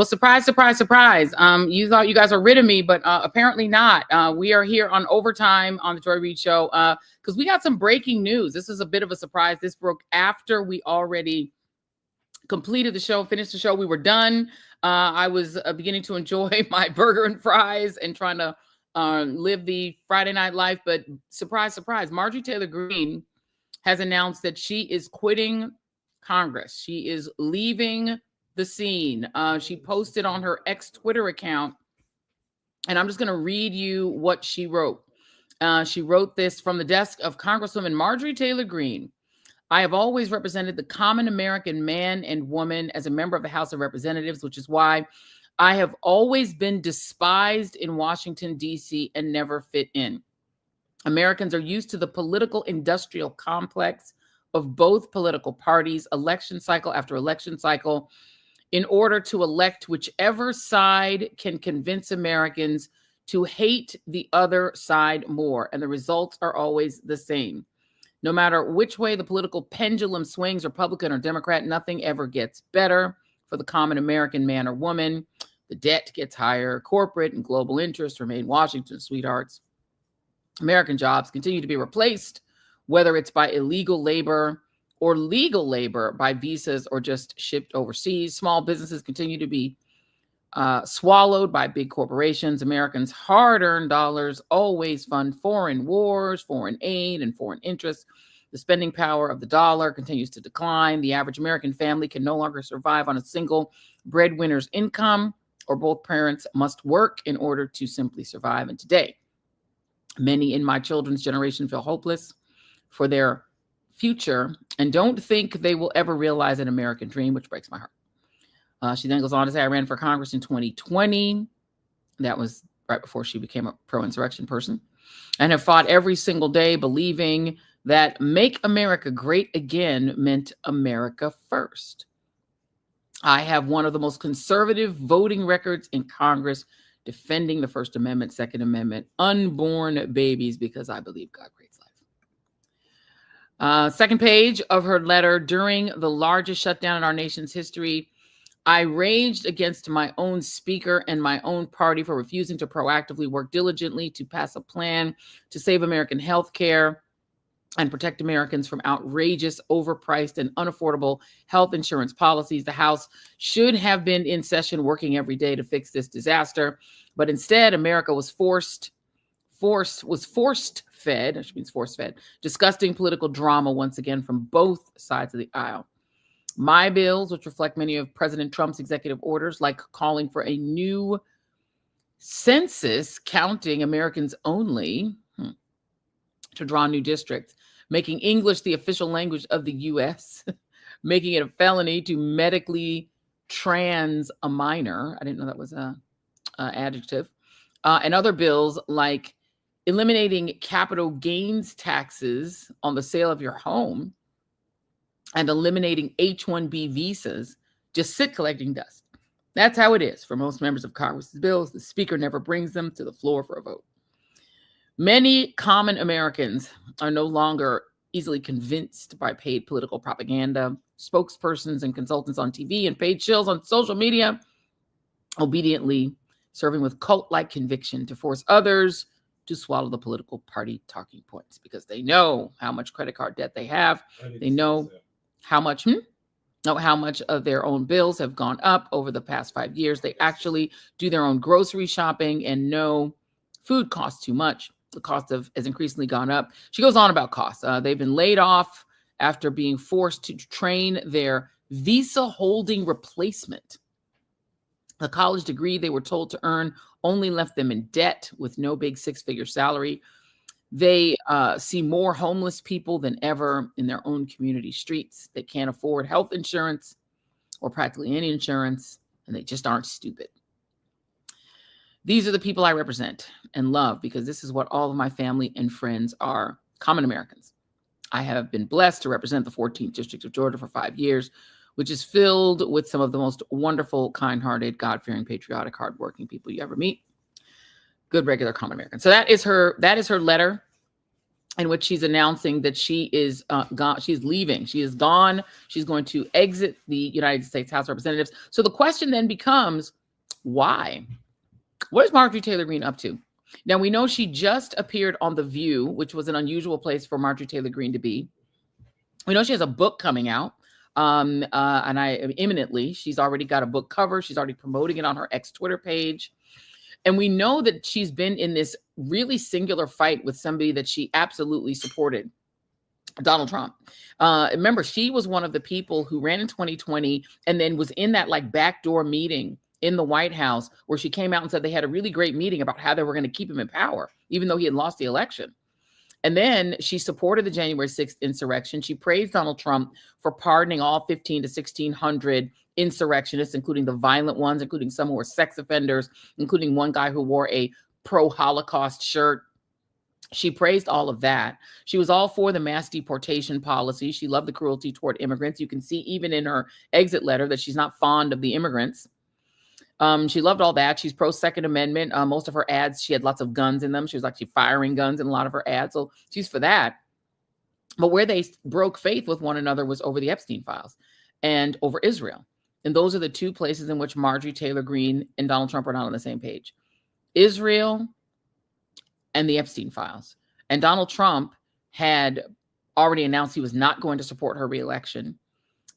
Well, surprise, surprise, surprise. You thought you guys were rid of me, but apparently not. We are here on overtime on the Joy Reid Show because we got some breaking news. This is a bit of a surprise. This broke after we already completed the show, finished the show. We were done. I was beginning to enjoy my burger and fries and trying to live the Friday night life. But surprise, surprise, Marjorie Taylor Green has announced that she is quitting Congress. She is leaving the scene. She posted on her ex Twitter account, and I'm just going to read you what she wrote. She wrote this from the desk of Congresswoman Marjorie Taylor Green. I have always represented the common American man and woman as a member of the House of Representatives, which is why I have always been despised in Washington, D.C. and never fit in. Americans are used to the political industrial complex of both political parties, election cycle after election cycle, in order to elect whichever side can convince Americans to hate the other side more. And the results are always the same. No matter which way the political pendulum swings, Republican or Democrat, nothing ever gets better for the common American man or woman. The debt gets higher. Corporate and global interests remain Washington's sweethearts. American jobs continue to be replaced, whether it's by illegal labor or legal labor, by visas or just shipped overseas. Small businesses continue to be swallowed by big corporations. Americans' hard-earned dollars always fund foreign wars, foreign aid, and foreign interests. The spending power of the dollar continues to decline. The average American family can no longer survive on a single breadwinner's income, or both parents must work in order to simply survive. And today, many in my children's generation feel hopeless for their future and don't think they will ever realize an American dream, which breaks my heart. She then goes on to say, I ran for Congress in 2020. That was right before she became a pro-insurrection person, and have fought every single day believing that make America great again meant America first. I have one of the most conservative voting records in Congress, defending the First Amendment, Second Amendment, unborn babies, because I believe God creates life. Second page of her letter. During the largest shutdown in our nation's history, I raged against my own speaker and my own party for refusing to proactively work diligently to pass a plan to save American health care and protect Americans from outrageous, overpriced, and unaffordable health insurance policies. The House should have been in session working every day to fix this disaster, but instead, America was force fed, which means force fed, disgusting political drama once again from both sides of the aisle. My bills, which reflect many of President Trump's executive orders, like calling for a new census counting Americans only to draw new districts, making English the official language of the U.S., making it a felony to medically trans a minor. I didn't know that was an adjective. And other bills like eliminating capital gains taxes on the sale of your home and eliminating H-1B visas just sit collecting dust. That's how it is for most members of Congress's bills. The Speaker never brings them to the floor for a vote. Many common Americans are no longer easily convinced by paid political propaganda, spokespersons and consultants on TV, and paid shills on social media, obediently serving with cult-like conviction to force others to swallow the political party talking points because they know how much credit card debt they have. They know how much of their own bills have gone up over the past 5 years. They actually do their own grocery shopping and know food costs too much. The cost has increasingly gone up. She goes on about costs. They've been laid off after being forced to train their visa holding replacement. The college degree they were told to earn only left them in debt with no big six-figure salary. They see more homeless people than ever in their own community streets. They can't afford health insurance or practically any insurance, and they just aren't stupid. These are the people I represent and love because this is what all of my family and friends are, common Americans. I have been blessed to represent the 14th District of Georgia for 5 years, which is filled with some of the most wonderful, kind-hearted, God-fearing, patriotic, hardworking people you ever meet. Good, regular, common Americans. So that is her letter. in which she's announcing that she is gone. She's leaving. She is gone. She's going to exit the United States House of Representatives. So the question then becomes, why? What is Marjorie Taylor Green up to? Now, we know she just appeared on The View, which was an unusual place for Marjorie Taylor Green to be. We know she has a book coming out. And imminently, she's already got a book cover. She's already promoting it on her Twitter page. And we know that she's been in this really singular fight with somebody that she absolutely supported, Donald Trump. Remember, she was one of the people who ran in 2020 and then was in that like backdoor meeting in the White House where she came out and said they had a really great meeting about how they were going to keep him in power, even though he had lost the election. And then she supported the January 6th insurrection. She praised Donald Trump for pardoning all 1,500 to 1,600 insurrectionists, including the violent ones, including some who were sex offenders, including one guy who wore a pro-Holocaust shirt. She praised all of that. She was all for the mass deportation policy. She loved the cruelty toward immigrants. You can see even in her exit letter that she's not fond of the immigrants. She loved all that. She's pro Second Amendment. Most of her ads, she had lots of guns in them. She was actually firing guns in a lot of her ads. So she's for that. But where they broke faith with one another was over the Epstein files and over Israel. And those are the two places in which Marjorie Taylor Green and Donald Trump are not on the same page. Israel and the Epstein files. And Donald Trump had already announced he was not going to support her reelection,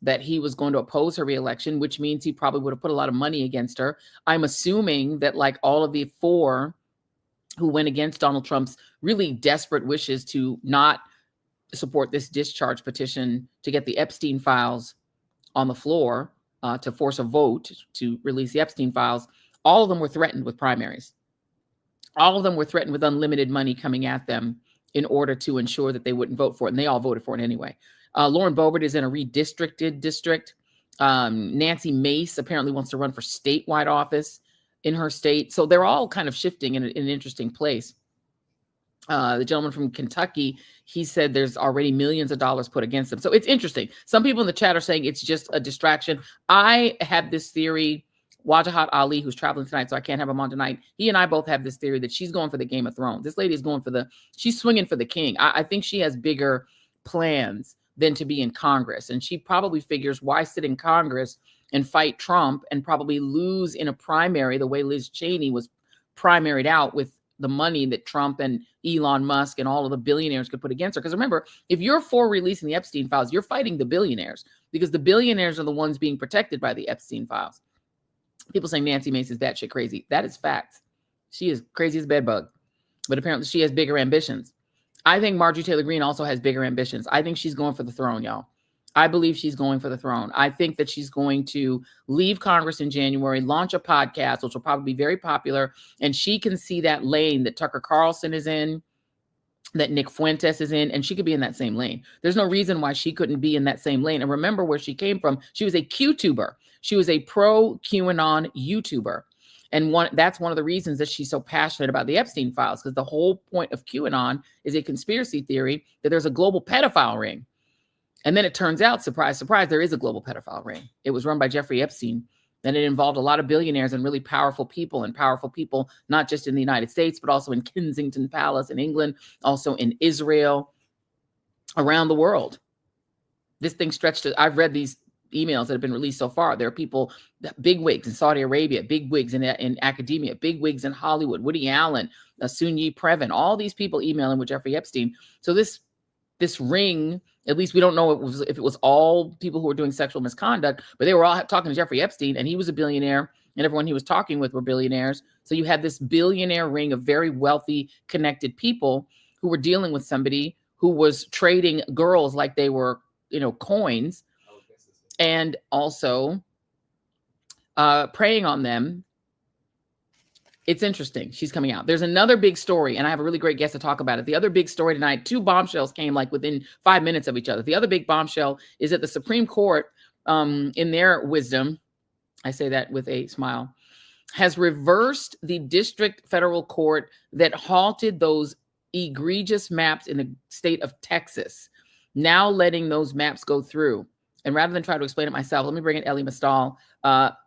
that he was going to oppose her reelection, which means he probably would have put a lot of money against her. I'm assuming that like all of the four who went against Donald Trump's really desperate wishes to not support this discharge petition to get the Epstein files on the floor, to force a vote to release the Epstein files, all of them were threatened with primaries. All of them were threatened with unlimited money coming at them in order to ensure that they wouldn't vote for it. And they all voted for it anyway. Lauren Boebert is in a redistricted district. Nancy Mace apparently wants to run for statewide office in her state. So they're all kind of shifting in an interesting place. The gentleman from Kentucky, he said there's already millions of dollars put against them. So it's interesting. Some people in the chat are saying it's just a distraction. I have this theory. Wajahat Ali, who's traveling tonight, so I can't have him on tonight. He and I both have this theory that she's going for the Game of Thrones. This lady is going for she's swinging for the king. I think she has bigger plans than to be in Congress. And she probably figures, why sit in Congress and fight Trump and probably lose in a primary the way Liz Cheney was primaried out with the money that Trump and Elon Musk and all of the billionaires could put against her. Because remember, if you're for releasing the Epstein files, you're fighting the billionaires, because the billionaires are the ones being protected by the Epstein files. People saying Nancy Mace is batshit crazy. That is facts. She is crazy as a bedbug, but apparently she has bigger ambitions. I think Marjorie Taylor Green also has bigger ambitions. I think she's going for the throne, y'all. I believe she's going for the throne. I think that she's going to leave Congress in January, launch a podcast, which will probably be very popular. And she can see that lane that Tucker Carlson is in, that Nick Fuentes is in, and she could be in that same lane. There's no reason why she couldn't be in that same lane. And remember where she came from. She was a QTuber. She was a pro-QAnon YouTuber. And that's one of the reasons that she's so passionate about the Epstein files, because the whole point of QAnon is a conspiracy theory that there's a global pedophile ring. And then it turns out, surprise, surprise, there is a global pedophile ring. It was run by Jeffrey Epstein, and it involved a lot of billionaires and really powerful people, not just in the United States, but also in Kensington Palace in England, also in Israel, around the world. This thing stretched to, I've read these emails that have been released so far. There are people, big wigs in Saudi Arabia, big wigs in academia, big wigs in Hollywood, Woody Allen, Sunyi Previn, all these people emailing with Jeffrey Epstein. So this ring, at least we don't know if it was all people who were doing sexual misconduct, but they were all talking to Jeffrey Epstein, and he was a billionaire, and everyone he was talking with were billionaires. So you had this billionaire ring of very wealthy, connected people who were dealing with somebody who was trading girls like they were, coins, and also preying on them. It's interesting. She's coming out. There's another big story, and I have a really great guest to talk about it. The other big story tonight, two bombshells came like within 5 minutes of each other. The other big bombshell is that the Supreme Court, in their wisdom, I say that with a smile, has reversed the district federal court that halted those egregious maps in the state of Texas, now letting those maps go through. And rather than try to explain it myself, let me bring in Elie Mystal,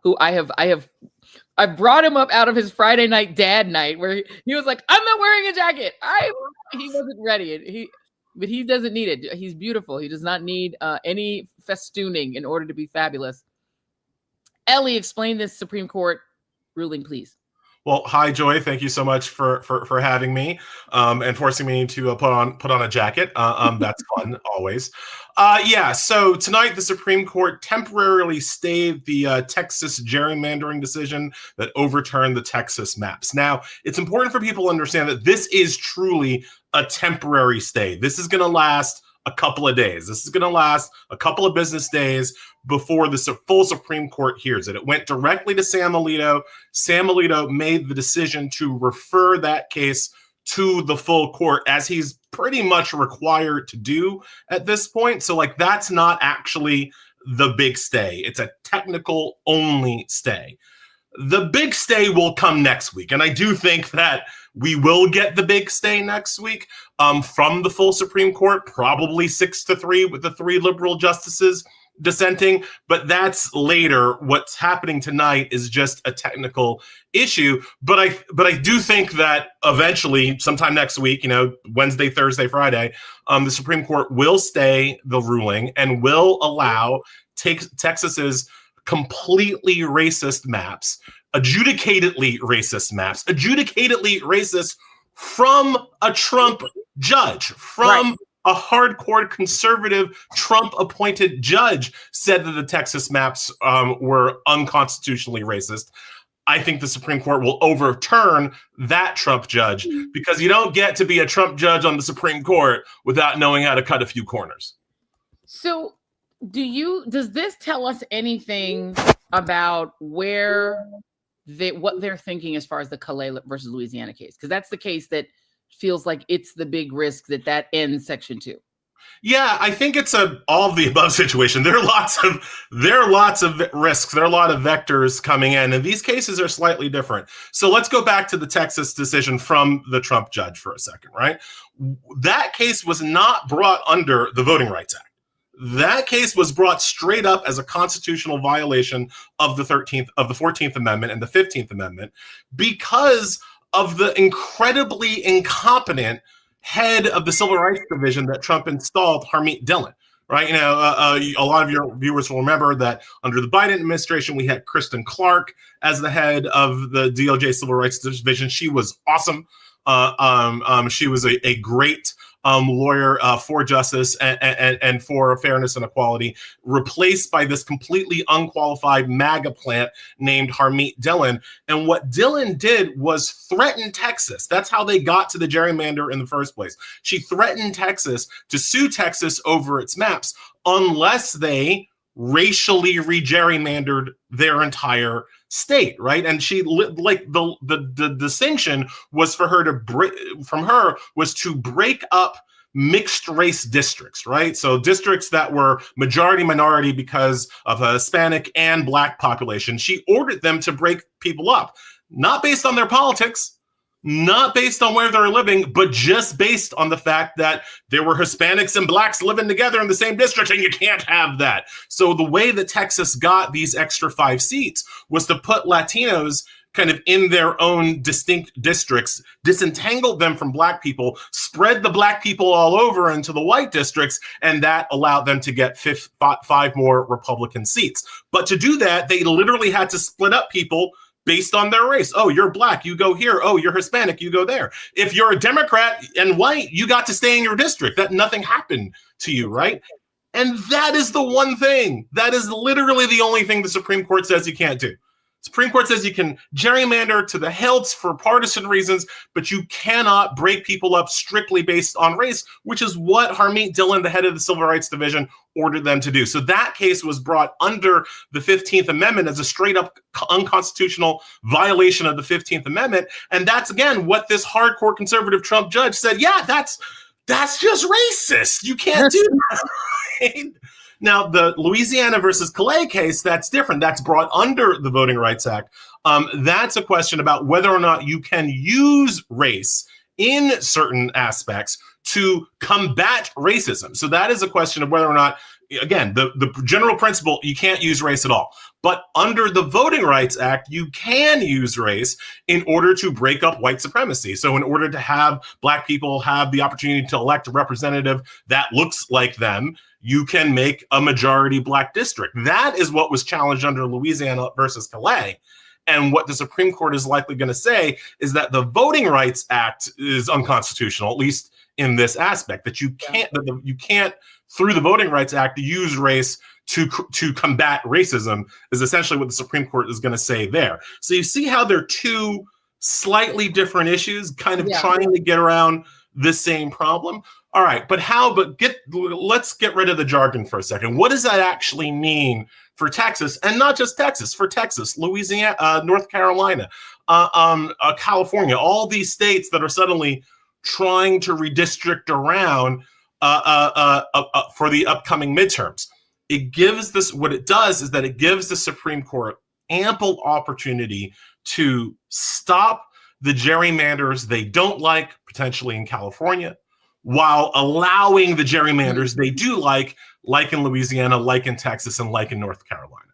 who I brought him up out of his Friday night dad night where he was like, I'm not wearing a jacket. He wasn't ready. But he doesn't need it. He's beautiful. He does not need any festooning in order to be fabulous. Elie, explain this Supreme Court ruling, please. Well, hi, Joy. Thank you so much for having me and forcing me to put on a jacket. That's fun, always. Yeah, so tonight the Supreme Court temporarily stayed the Texas gerrymandering decision that overturned the Texas maps. Now, it's important for people to understand that this is truly a temporary stay. This is going to last a couple of days. This is going to last a couple of business days before the full Supreme Court hears it. It went directly to Sam Alito. Sam Alito made the decision to refer that case to the full court, as he's pretty much required to do at this point. So, like, that's not actually the big stay. It's a technical only stay. The big stay will come next week. And I do think that we will get the big stay next week from the full Supreme Court, probably 6-3 with the 3 liberal justices dissenting, but that's later. What's happening tonight is just a technical issue. But I do think that eventually, sometime next week, Wednesday, Thursday, Friday, the Supreme Court will stay the ruling and will allow Texas's completely racist maps, adjudicatedly racist from a Trump judge, from a hardcore conservative Trump-appointed judge, said that the Texas maps were unconstitutionally racist. I think the Supreme Court will overturn that Trump judge, because you don't get to be a Trump judge on the Supreme Court without knowing how to cut a few corners. So does this tell us anything about what they're thinking as far as the Calais versus Louisiana case? Because that's the case that feels like it's the big risk that ends Section 2. Yeah, I think it's all of the above situation. There are lots of risks. There are a lot of vectors coming in, and these cases are slightly different. So let's go back to the Texas decision from the Trump judge for a second, right? That case was not brought under the Voting Rights Act. That case was brought straight up as a constitutional violation of the 14th Amendment and the 15th Amendment, because of the incredibly incompetent head of the Civil Rights Division that Trump installed, Harmeet Dillon. Right? A lot of your viewers will remember that under the Biden administration, we had Kristen Clark as the head of the DOJ Civil Rights Division. She was awesome. She was a great lawyer for justice and for fairness and equality, replaced by this completely unqualified MAGA plant named Harmeet Dillon. And what Dillon did was threaten Texas. That's how they got to the gerrymander in the first place. She threatened Texas to sue Texas over its maps unless they racially re-gerrymandered their entire state, right? And she the distinction was for her to break up mixed race districts, right? So districts that were majority minority because of a Hispanic and Black population. She ordered them to break people up, not based on their politics, not based on where they're living, but just based on the fact that there were Hispanics and Blacks living together in the same district, and you can't have that. So the way that Texas got these extra 5 seats was to put Latinos kind of in their own distinct districts, disentangled them from Black people, spread the Black people all over into the white districts, and that allowed them to get 5 more Republican seats. But to do that, they literally had to split up people based on their race. Oh, you're Black, you go here. Oh, you're Hispanic, you go there. If you're a Democrat and white, you got to stay in your district. That nothing happened to you, right? And that is the one thing. That is literally the only thing the Supreme Court says you can't do. Supreme Court says you can gerrymander to the hilts for partisan reasons, but you cannot break people up strictly based on race, which is what Harmeet Dillon, the head of the Civil Rights Division, ordered them to do. So that case was brought under the 15th Amendment as a straight up unconstitutional violation of the 15th Amendment. And that's, again, what this hardcore conservative Trump judge said. Yeah, that's just racist. You can't do that. Right? Now, the Louisiana versus Calais case, that's different. That's brought under the Voting Rights Act. That's a question about whether or not you can use race in certain aspects to combat racism. So that is a question of whether or not again, the general principle, you can't use race at all. But under the Voting Rights Act, you can use race in order to break up white supremacy. So in order to have Black people have the opportunity to elect a representative that looks like them, you can make a majority Black district. That is what was challenged under Louisiana versus Calais. And what the Supreme Court is likely going to say is that the Voting Rights Act is unconstitutional, at least in this aspect, that you can't through the Voting Rights Act use race to combat racism, is essentially what the Supreme Court is going to say there. So you see how they're two slightly different issues, kind of trying to get around the same problem. All right, but let's get rid of the jargon for a second. What does that actually mean for Texas, and not just Texas, for Texas, Louisiana, North Carolina, California, all these states that are suddenly trying to redistrict around for the upcoming midterms? What it does is that it gives the Supreme Court ample opportunity to stop the gerrymanders they don't like, potentially in California, while allowing the gerrymanders they do like in Louisiana, like in Texas, and like in North Carolina.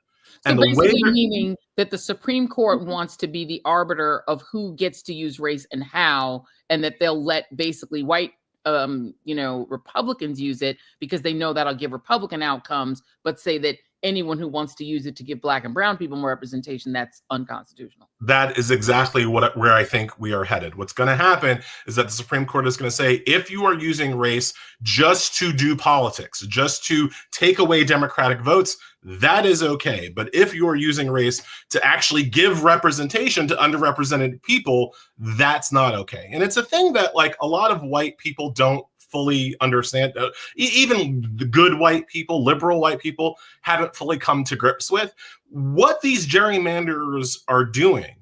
So basically meaning that the Supreme Court wants to be the arbiter of who gets to use race and how, and that they'll let basically white Republicans use it because they know that'll give Republican outcomes, but say that anyone who wants to use it to give Black and brown people more representation, that's unconstitutional. That is exactly where I think we are headed. What's going to happen is that the Supreme Court is going to say, if you are using race just to do politics, just to take away Democratic votes, that is okay. But if you are using race to actually give representation to underrepresented people, that's not okay. And it's a thing that like a lot of white people don't fully understand. Even the good white people, liberal white people, haven't fully come to grips with. What these gerrymanders are doing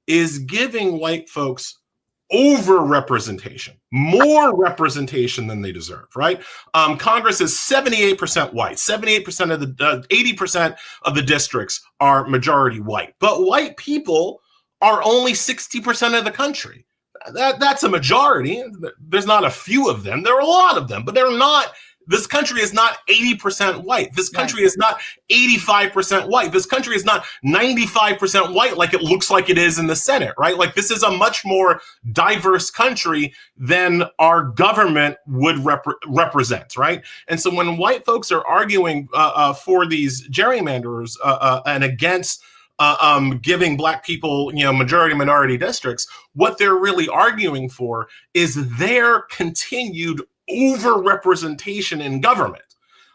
is giving white folks over-representation, more representation than they deserve, right? Congress is 78% white. 78% of the 80% of the districts are majority white, but white people are only 60% of the country. That's a majority. There's not a few of them. There are a lot of them, but they're not. This country is not 80% white. This country is not 85% white. This country is not 95% white like it looks like it is in the Senate, right? Like this is a much more diverse country than our government would represent, right? And so when white folks are arguing for these gerrymanders and against giving Black people, majority minority districts, what they're really arguing for is their continued over-representation in government.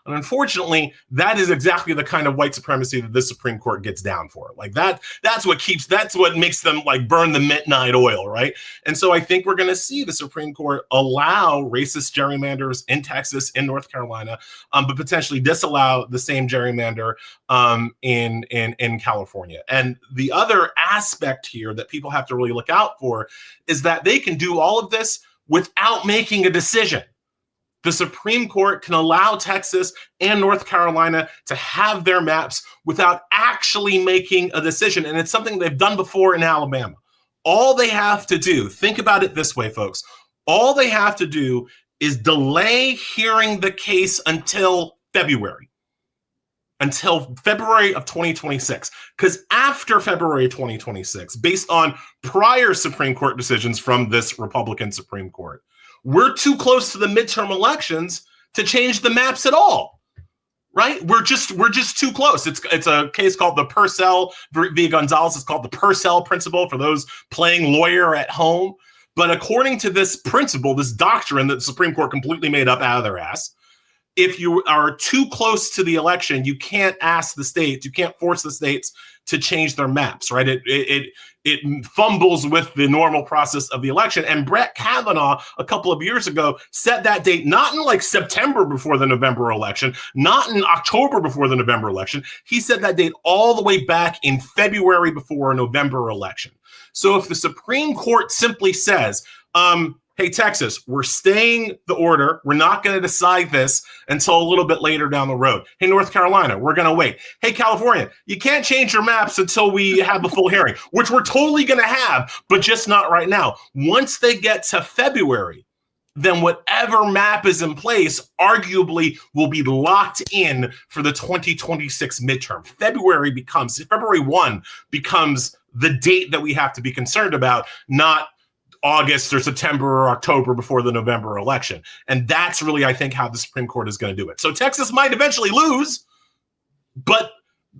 And unfortunately, that is exactly the kind of white supremacy that this Supreme Court gets down for. Like that's what makes them like burn the midnight oil, right? And so I think we're going to see the Supreme Court allow racist gerrymanders in Texas, in North Carolina, but potentially disallow the same gerrymander in California. And the other aspect here that people have to really look out for is that they can do all of this without making a decision. The Supreme Court can allow Texas and North Carolina to have their maps without actually making a decision. And it's something they've done before in Alabama. All they have to do, think about it this way, folks. All they have to do is delay hearing the case until February of 2026. Because after February 2026, based on prior Supreme Court decisions from this Republican Supreme Court, we're too close to the midterm elections to change the maps at all, right? We're just too close. It's a case called the Purcell v. Gonzalez. It's called the Purcell principle for those playing lawyer at home. But according to this principle, this doctrine that the Supreme Court completely made up out of their ass, if you are too close to the election, you can't ask the states, you can't force the states to change their maps, right? It fumbles with the normal process of the election. And Brett Kavanaugh, a couple of years ago, set that date not in like September before the November election, not in October before the November election. He set that date all the way back in February before a November election. So if the Supreme Court simply says, hey, Texas, we're staying the order. We're not going to decide this until a little bit later down the road. Hey, North Carolina, we're going to wait. Hey, California, you can't change your maps until we have a full hearing, which we're totally going to have, but just not right now. Once they get to February, then whatever map is in place arguably will be locked in for the 2026 midterm. February 1 becomes the date that we have to be concerned about, not August or September or October before the November election. And that's really, I think, how the Supreme Court is going to do it. So Texas might eventually lose, but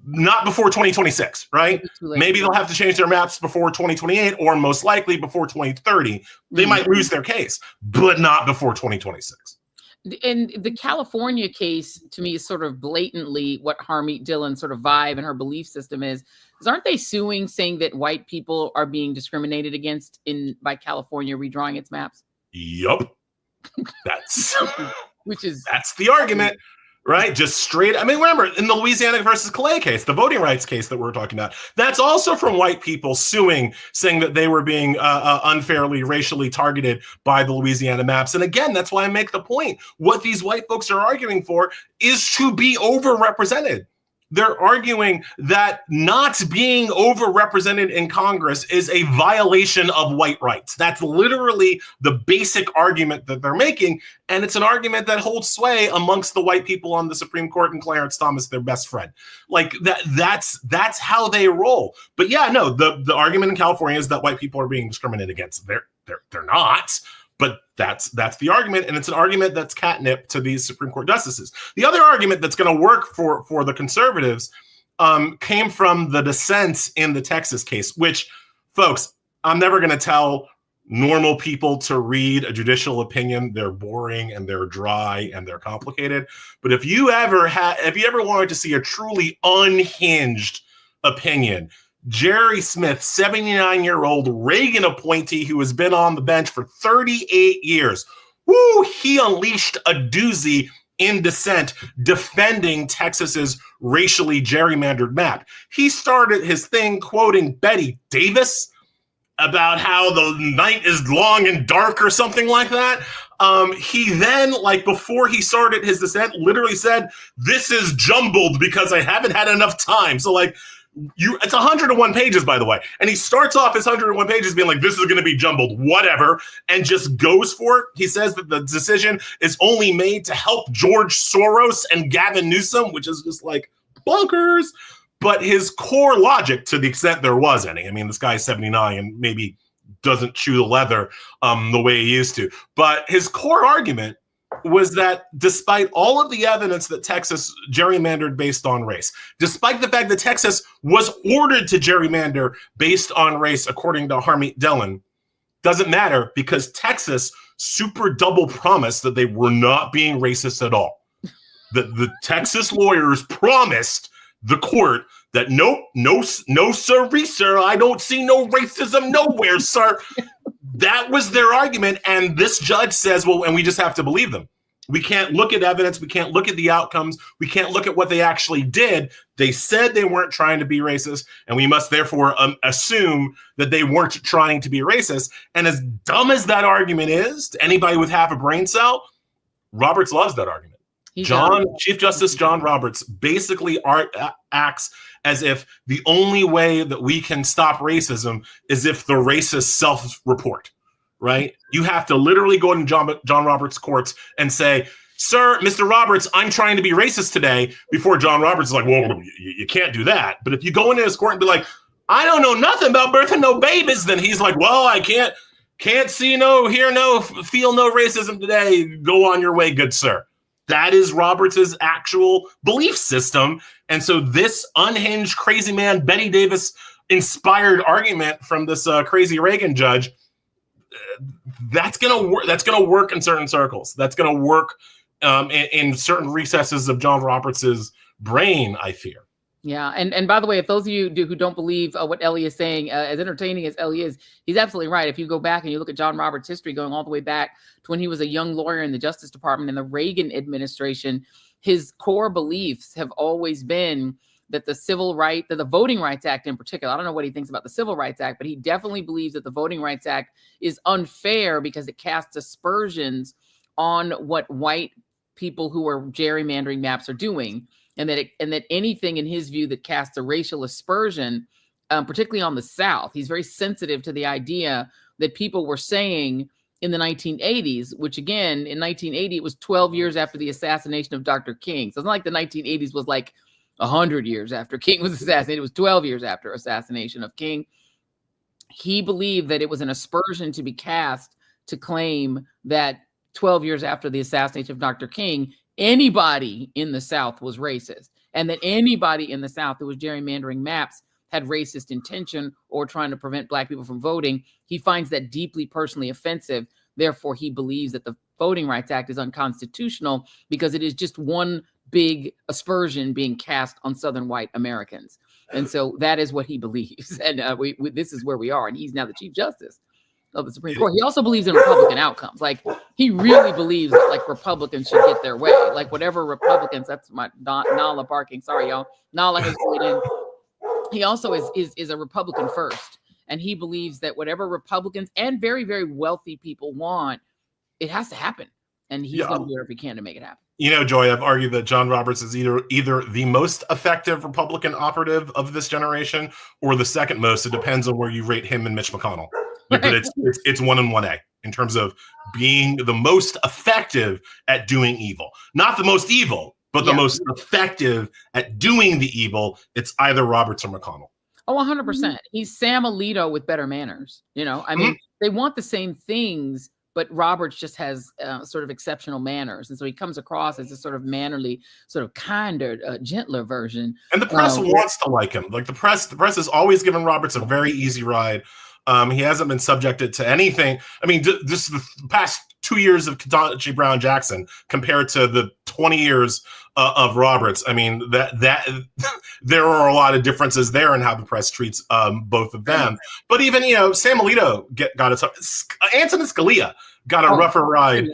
not before 2026, right? Maybe they'll have to change their maps before 2028, or most likely before 2030. They might lose their case, but not before 2026. And the California case, to me, is sort of blatantly what Harmeet Dillon's sort of vibe and her belief system is. Because aren't they suing, saying that white people are being discriminated against by California redrawing its maps? Yup. That's that's the argument. Right? Just straight. I mean, remember, in the Louisiana versus Calais case, the voting rights case that we're talking about, that's also from white people suing, saying that they were being unfairly racially targeted by the Louisiana maps. And again, that's why I make the point. What these white folks are arguing for is to be overrepresented. They're arguing that not being overrepresented in Congress is a violation of white rights. That's literally the basic argument that they're making. And it's an argument that holds sway amongst the white people on the Supreme Court, and Clarence Thomas, their best friend. Like that's how they roll. But yeah, no, the argument in California is that white people are being discriminated against. They're not. But that's the argument, and it's an argument that's catnip to these Supreme Court justices. The other argument that's going to work for the conservatives came from the dissent in the Texas case, which, folks, I'm never going to tell normal people to read a judicial opinion. They're boring and they're dry and they're complicated. But if you ever wanted to see a truly unhinged opinion, Jerry Smith, 79-year-old Reagan appointee who has been on the bench for 38 years. Woo, he unleashed a doozy in dissent defending Texas's racially gerrymandered map. He started his thing quoting Betty Davis about how the night is long and dark or something like that. He then, before he started his dissent, literally said, "This is jumbled because I haven't had enough time." So it's 101 pages, by the way. And he starts off his 101 pages being like, this is going to be jumbled, whatever, and just goes for it. He says that the decision is only made to help George Soros and Gavin Newsom, which is just bonkers. But his core logic, to the extent there was any, I mean, this guy's 79 and maybe doesn't chew the leather the way he used to. But his core argument was that despite all of the evidence that Texas gerrymandered based on race, despite the fact that Texas was ordered to gerrymander based on race, according to Harmeet Dillon, doesn't matter because Texas super double promised that they were not being racist at all. The Texas lawyers promised the court that no, sir, I don't see no racism nowhere, sir. That was their argument, and this judge says, well, and we just have to believe them. We can't look at evidence. We can't look at the outcomes. We can't look at what they actually did. They said they weren't trying to be racist, and we must therefore assume that they weren't trying to be racist. And as dumb as that argument is, to anybody with half a brain cell, Roberts loves that argument. Chief Justice John Roberts basically acts as if the only way that we can stop racism is if the racists self-report, right? You have to literally go into John Roberts' courts and say, sir, Mr. Roberts, I'm trying to be racist today, before John Roberts is like, well, you can't do that. But if you go into his court and be like, I don't know nothing about birthing no babies, then he's like, well, I can't see no, hear no, feel no racism today. Go on your way, good sir. That is Roberts's actual belief system. And so this unhinged, crazy man, Betty Davis inspired argument from this crazy Reagan judge, that's gonna work. That's gonna work in certain circles. That's gonna work in certain recesses of John Roberts's brain, I fear. Yeah, and by the way, if those of you who don't believe what Ellie is saying, as entertaining as Ellie is, he's absolutely right. If you go back and you look at John Roberts' history, going all the way back to when he was a young lawyer in the Justice Department in the Reagan administration, his core beliefs have always been that the Voting Rights Act in particular, I don't know what he thinks about the Civil Rights Act, but he definitely believes that the Voting Rights Act is unfair because it casts aspersions on what white people who are gerrymandering maps are doing. And that anything in his view that casts a racial aspersion, particularly on the South, he's very sensitive to the idea that people were saying in the 1980s, which again, in 1980, it was 12 years after the assassination of Dr. King. So it's not like the 1980s was like 100 years after King was assassinated. It was 12 years after assassination of King. He believed that it was an aspersion to be cast to claim that 12 years after the assassination of Dr. King, anybody in the South was racist, and that anybody in the South who was gerrymandering maps had racist intention or trying to prevent Black people from voting. He finds that deeply personally offensive. Therefore, he believes that the Voting Rights Act is unconstitutional because it is just one big aspersion being cast on Southern white Americans. And so that is what he believes. And this is where we are. And he's now the Chief Justice of the Supreme Court. He also believes in Republican outcomes. Like, he really believes that, like, Republicans should get their way. Like, whatever Republicans, that's my Nala barking. Sorry, y'all. Nala has weighed in. He also is a Republican first. And he believes that whatever Republicans and very, very wealthy people want, it has to happen. And he's going to do whatever he can to make it happen. You know, Joy, I've argued that John Roberts is either the most effective Republican operative of this generation or the second most. It depends on where you rate him and Mitch McConnell. But it's 1 and 1A in terms of being the most effective at doing evil. Not the most evil, but the most effective at doing the evil. It's either Roberts or McConnell. Oh, 100%. He's Sam Alito with better manners. You know, I mean, they want the same things, but Roberts just has sort of exceptional manners. And so he comes across as a sort of mannerly, sort of kinder, gentler version. And the press wants to like him. Like the press has always given Roberts a very easy ride. He hasn't been subjected to anything. I mean, just the past 2 years of Ketanji Brown Jackson compared to the 20 years of Roberts. I mean, that there are a lot of differences there in how the press treats both of them. But even, you know, Sam Alito got a Antonin Scalia got a rougher ride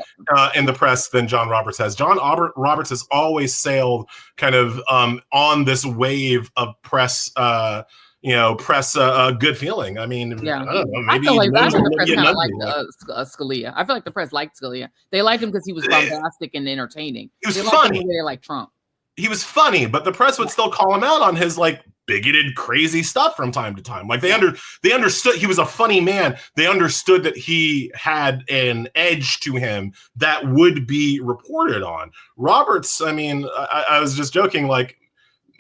in the press than John Roberts has. Roberts has always sailed kind of on this wave of press. Press a good feeling. I mean, I don't know. Maybe I feel like the press kind of liked Scalia. I feel like the press liked Scalia. They liked him because he was bombastic and entertaining. He was funny. They like Trump. He was funny, but the press would still call him out on his like bigoted, crazy stuff from time to time. Like they understood he was a funny man. They understood that he had an edge to him that would be reported on. Roberts, I mean, I was just joking, like,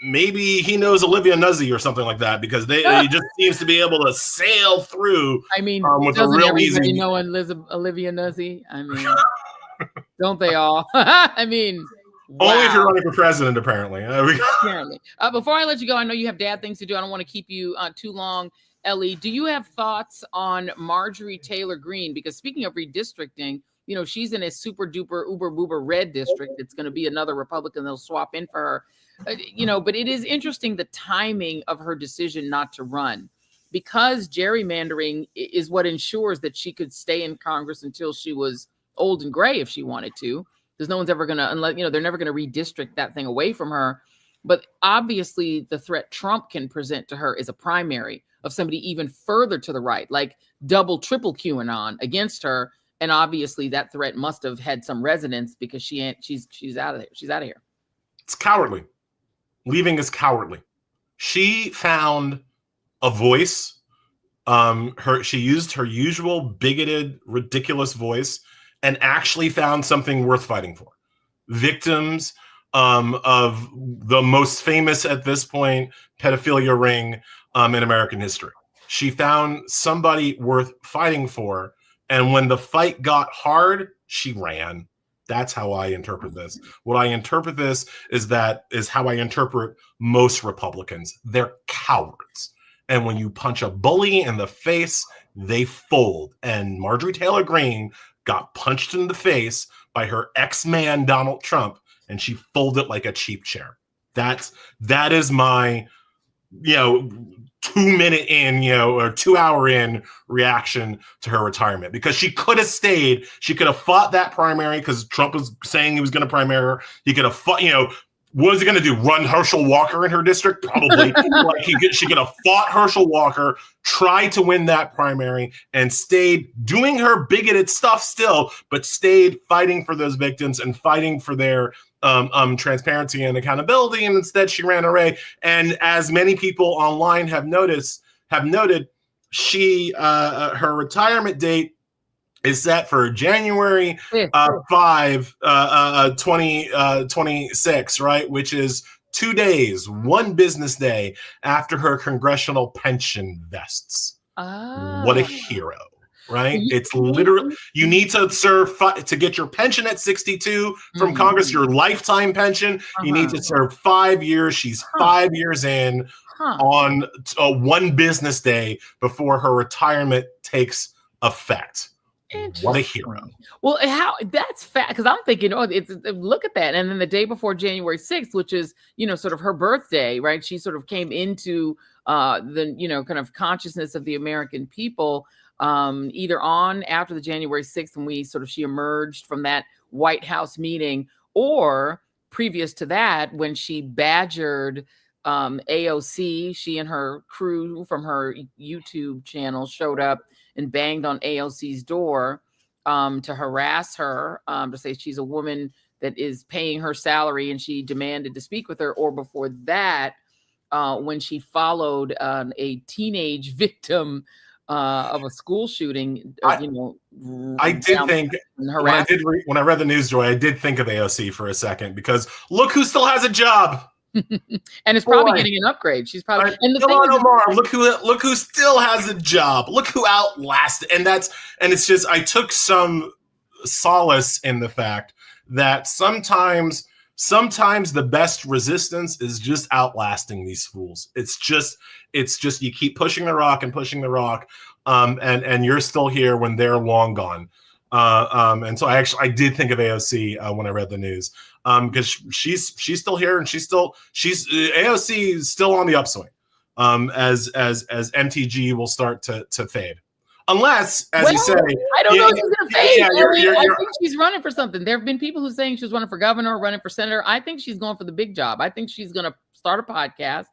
maybe he knows Olivia Nuzzi or something like that because he just seems to be able to sail through. I mean, with a real easy. Know Olivia Nuzzi. I mean, don't they all? I mean, only if you're running for president, apparently. Apparently. Before I let you go, I know you have dad things to do. I don't want to keep you too long. Ellie, do you have thoughts on Marjorie Taylor Green? Because speaking of redistricting, you know, she's in a super duper uber boober red district. It's going to be another Republican that'll swap in for her. But it is interesting the timing of her decision not to run, because gerrymandering is what ensures that she could stay in Congress until she was old and gray if she wanted to. Because no one's ever going to, unless, they're never going to redistrict that thing away from her. But obviously the threat Trump can present to her is a primary of somebody even further to the right, like double, triple QAnon against her. And obviously that threat must have had some resonance because she's out of there. She's out of here. It's cowardly. Leaving is cowardly. She found a voice. She used her usual bigoted, ridiculous voice and actually found something worth fighting for. Victims of the most famous at this point pedophilia ring in American history. She found somebody worth fighting for. And when the fight got hard, she ran. That's how I interpret this. What I interpret this is how I interpret most Republicans. They're cowards. And when you punch a bully in the face, they fold. And Marjorie Taylor Green got punched in the face by her ex-man, Donald Trump, and she folded like a cheap chair. That is my, 2 minute in, or 2 hour in reaction to her retirement, because she could have stayed. She could have fought that primary because Trump was saying he was going to primary her. He could have fought, what is he going to do? Run Herschel Walker in her district? Probably. She could have fought Herschel Walker, tried to win that primary, and stayed doing her bigoted stuff still, but stayed fighting for those victims and fighting for their transparency and accountability. And instead, she ran away. And as many people online have noted, she her retirement date is set for January 5, 2026, right? Which is 2 days, one business day after her congressional pension vests. What a hero, right? It's literally, you need to serve to get your pension at 62 from Congress, your lifetime pension. You need to serve 5 years. She's 5 years in on one business day before her retirement takes effect. What a hero. Well, how that's fat, because I'm thinking, oh, it's look at that. And then the day before January 6th, which is, sort of her birthday, right? She sort of came into the, kind of consciousness of the American people, either on after the January 6th when she emerged from that White House meeting, or previous to that when she badgered AOC. She and her crew from her YouTube channel showed up and banged on AOC's door to harass her, to say she's a woman that is paying her salary, and she demanded to speak with her. Or before that, when she followed a teenage victim of a school shooting, I did think when I read the news, Joy, I did think of AOC for a second, because look who still has a job. And it's probably getting an upgrade. She's probably look who still has a job. Look who outlasted. And it's just, I took some solace in the fact that sometimes the best resistance is just outlasting these fools. It's just you keep pushing the rock and pushing the rock, and you're still here when they're long gone. And so I did think of AOC when I read the news, because she's still here, and AOC is still on the upswing, as MTG will start to fade, unless, as you say, I don't know if she's gonna fade. I think she's running for something. There have been people who are saying she's running for governor, running for senator. I think she's going for the big job. I think she's gonna start a podcast.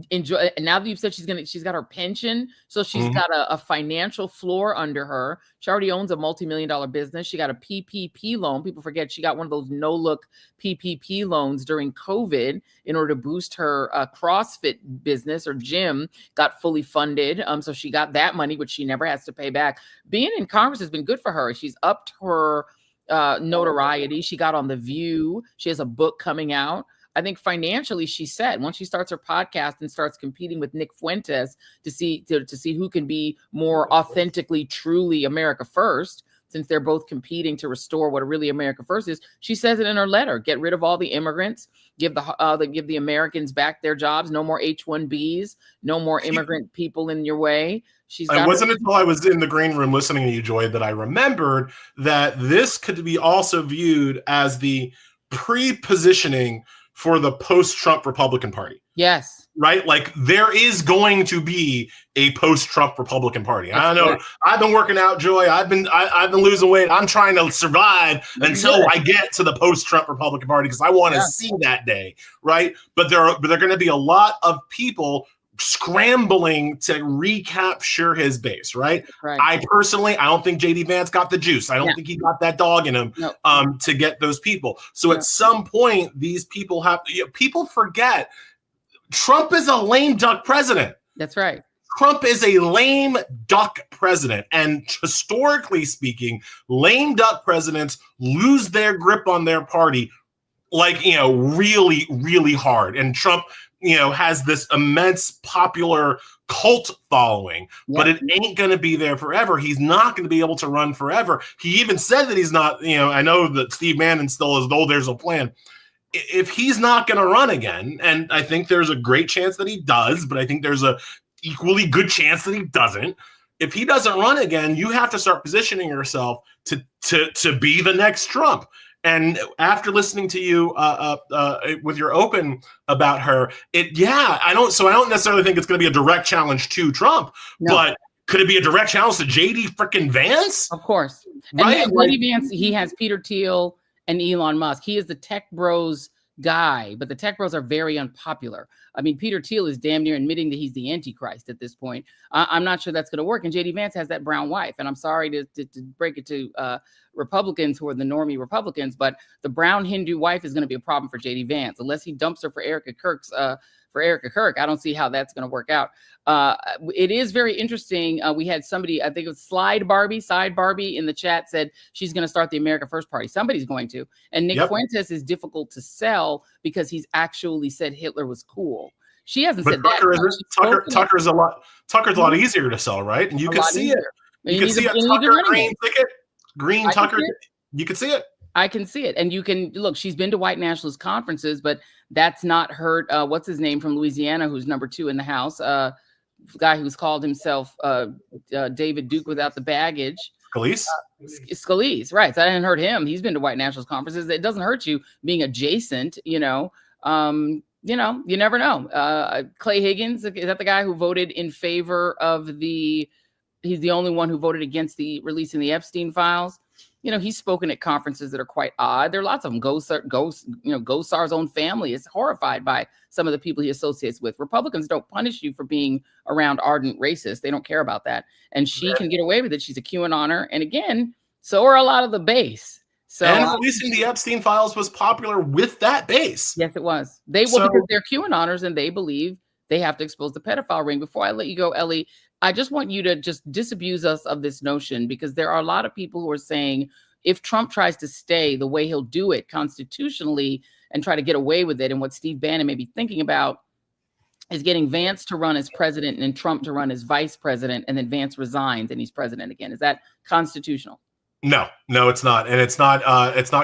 Enjoy. And now that you've said she's got her pension, so she's got a financial floor under her. She already owns a multi-million-dollar business. She got a PPP loan. People forget she got one of those no-look PPP loans during COVID in order to boost her CrossFit business or gym. Got fully funded, so she got that money, which she never has to pay back. Being in Congress has been good for her. She's upped her notoriety. She got on The View. She has a book coming out. I think financially she's set. Once she starts her podcast and starts competing with Nick Fuentes to see who can be more authentically, truly America first, since they're both competing to restore what really America first is. She says it in her letter: get rid of all the immigrants, give the Americans back their jobs, no more H-1Bs, no more immigrant people in your way. It wasn't until I was in the green room listening to you, Joy, that I remembered that this could be also viewed as the pre-positioning for the post-Trump Republican Party. Yes. Right? Like, there is going to be a post-Trump Republican Party. I know. I've been working out, Joy. I've been losing weight. I'm trying to survive until I get to the post-Trump Republican Party, because I want to see that day, right? But there are going to be a lot of people scrambling to recapture his base, right? I don't think JD Vance got the juice. I don't think he got that dog in him to get those people. So at some point, these people people forget Trump is a lame duck president. That's right. Trump is a lame duck president. And historically speaking, lame duck presidents lose their grip on their party really, really hard. And Trump, has this immense popular cult following, but it ain't going to be there forever. He's not going to be able to run forever. He even said that he's not, I know that Steve Bannon still is, though there's a plan. If he's not going to run again, and I think there's a great chance that he does, but I think there's a equally good chance that he doesn't. If he doesn't run again, you have to start positioning yourself to be the next Trump. And after listening to you with your open about her, I don't necessarily think it's going to be a direct challenge to Trump, but could it be a direct challenge to JD freaking Vance? Of course. Right? And JD Vance, he has Peter Thiel and Elon Musk. He is the tech bros guy, but the tech bros are very unpopular. I mean, Peter Thiel is damn near admitting that he's the Antichrist at this point. I'm not sure that's going to work. And JD Vance has that brown wife. And I'm sorry to break it to Republicans who are the normie Republicans, but the brown Hindu wife is going to be a problem for JD Vance unless he dumps her for Erica Kirk. I don't see how that's going to work out. It is very interesting. We had somebody, I think it was Side Barbie in the chat said she's going to start the America First Party. Somebody's going to. And Nick Fuentes is difficult to sell because he's actually said Hitler was cool. She hasn't said that. Tucker's a lot easier to sell, right? And you can see it. You can see a Tucker green ticket, green Tucker. You can see it. I can see it. And you can look, she's been to white nationalist conferences, but that's not hurt. What's his name from Louisiana, who's number 2 in the House? Guy who's called himself David Duke without the baggage. Scalise, right. So I didn't hurt him. He's been to white nationalist conferences. It doesn't hurt you being adjacent, you never know. Clay Higgins, is that the guy who voted in favor of he's the only one who voted against the releasing the Epstein files. He's spoken at conferences that are quite odd. There are lots of them. Gosar's own family is horrified by some of the people he associates with. Republicans don't punish you for being around ardent racists. They don't care about that. And she can get away with it. She's a QAnoner. And again, so are a lot of the base. So, and releasing the Epstein files was popular with that base. Yes, it was. Because they're QAnoners and they believe they have to expose the pedophile ring. Before I let you go, Ellie, I just want you to just disabuse us of this notion, because there are a lot of people who are saying if Trump tries to stay the way he'll do it constitutionally and try to get away with it, and what Steve Bannon may be thinking about is getting Vance to run as president and Trump to run as vice president, and then Vance resigns and he's president again. Is that constitutional? No, it's not. And it's not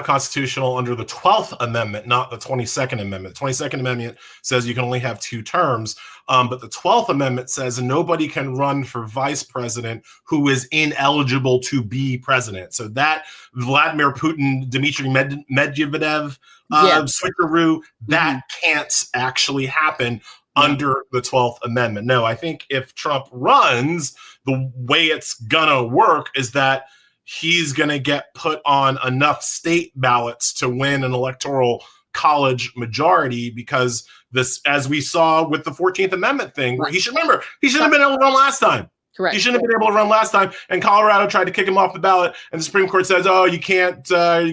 constitutional under the 12th Amendment, not the 22nd Amendment. The 22nd Amendment says you can only have 2 terms. But the 12th Amendment says nobody can run for vice president who is ineligible to be president. So that Vladimir Putin, Dmitry Medvedev switcheroo, that can't actually happen under the 12th Amendment. No, I think if Trump runs, the way it's gonna work is that he's going to get put on enough state ballots to win an electoral college majority, because this, as we saw with the 14th Amendment thing, where he should have been able to run last time. Correct. He shouldn't have been able to run last time. And Colorado tried to kick him off the ballot, and the Supreme Court says, "Oh, you can't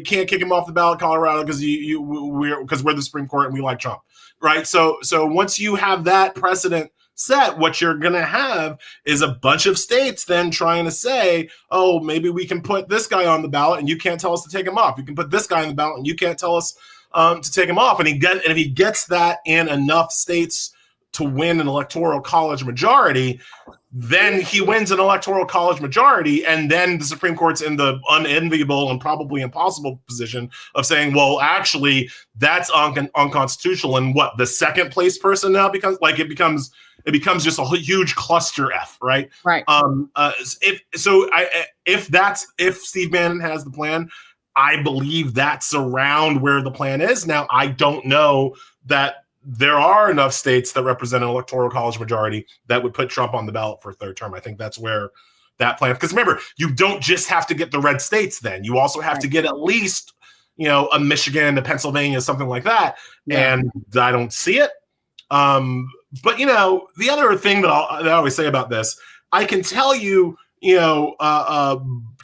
kick him off the ballot, Colorado, because we're the Supreme Court and we like Trump." Right. So once you have that precedent set, what you're going to have is a bunch of states then trying to say, oh, maybe we can put this guy on the ballot and you can't tell us to take him off. You can put this guy on the ballot and you can't tell us to take him off. And if he gets that in enough states to win an electoral college majority, then he wins an electoral college majority, and then the Supreme Court's in the unenviable and probably impossible position of saying, well, actually, that's unconstitutional. And what, the second place person now becomes just a huge cluster F, right? Right. If Steve Bannon has the plan, I believe that's around where the plan is. Now, I don't know that there are enough states that represent an electoral college majority that would put Trump on the ballot for a 3rd term. I think that's where that plan, because remember, you don't just have to get the red states then. You also have to get at least, a Michigan, a Pennsylvania, something like that. Yeah. And I don't see it. But, the other thing that I always say about this, I can tell you,